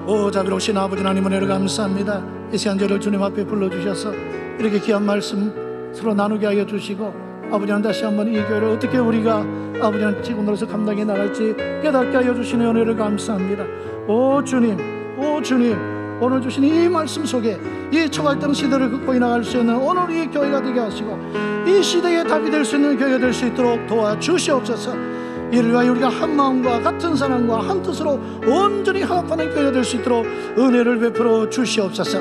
오 자비로우신 아버지 하나님 은혜를 감사합니다. 이 시간 저를 주님 앞에 불러주셔서 이렇게 귀한 말씀 서로 나누게 하여 주시고 아버지 하나님 다시 한번 이 교회를 어떻게 우리가 아버지 하나님 직원으로서 감당해 나갈지 깨닫게 하여 주시는 은혜를 감사합니다. 오 주님 오늘 주신 이 말씀 속에 이 초갈등 시대를 극복해 나갈 수 있는 오늘 이 교회가 되게 하시고 이 시대에 답이 될 수 있는 교회가 될 수 있도록 도와주시옵소서. 이를 위하여 우리가 한 마음과 같은 사랑과 한 뜻으로 온전히 화합하는 교회가 될 수 있도록 은혜를 베풀어 주시옵소서.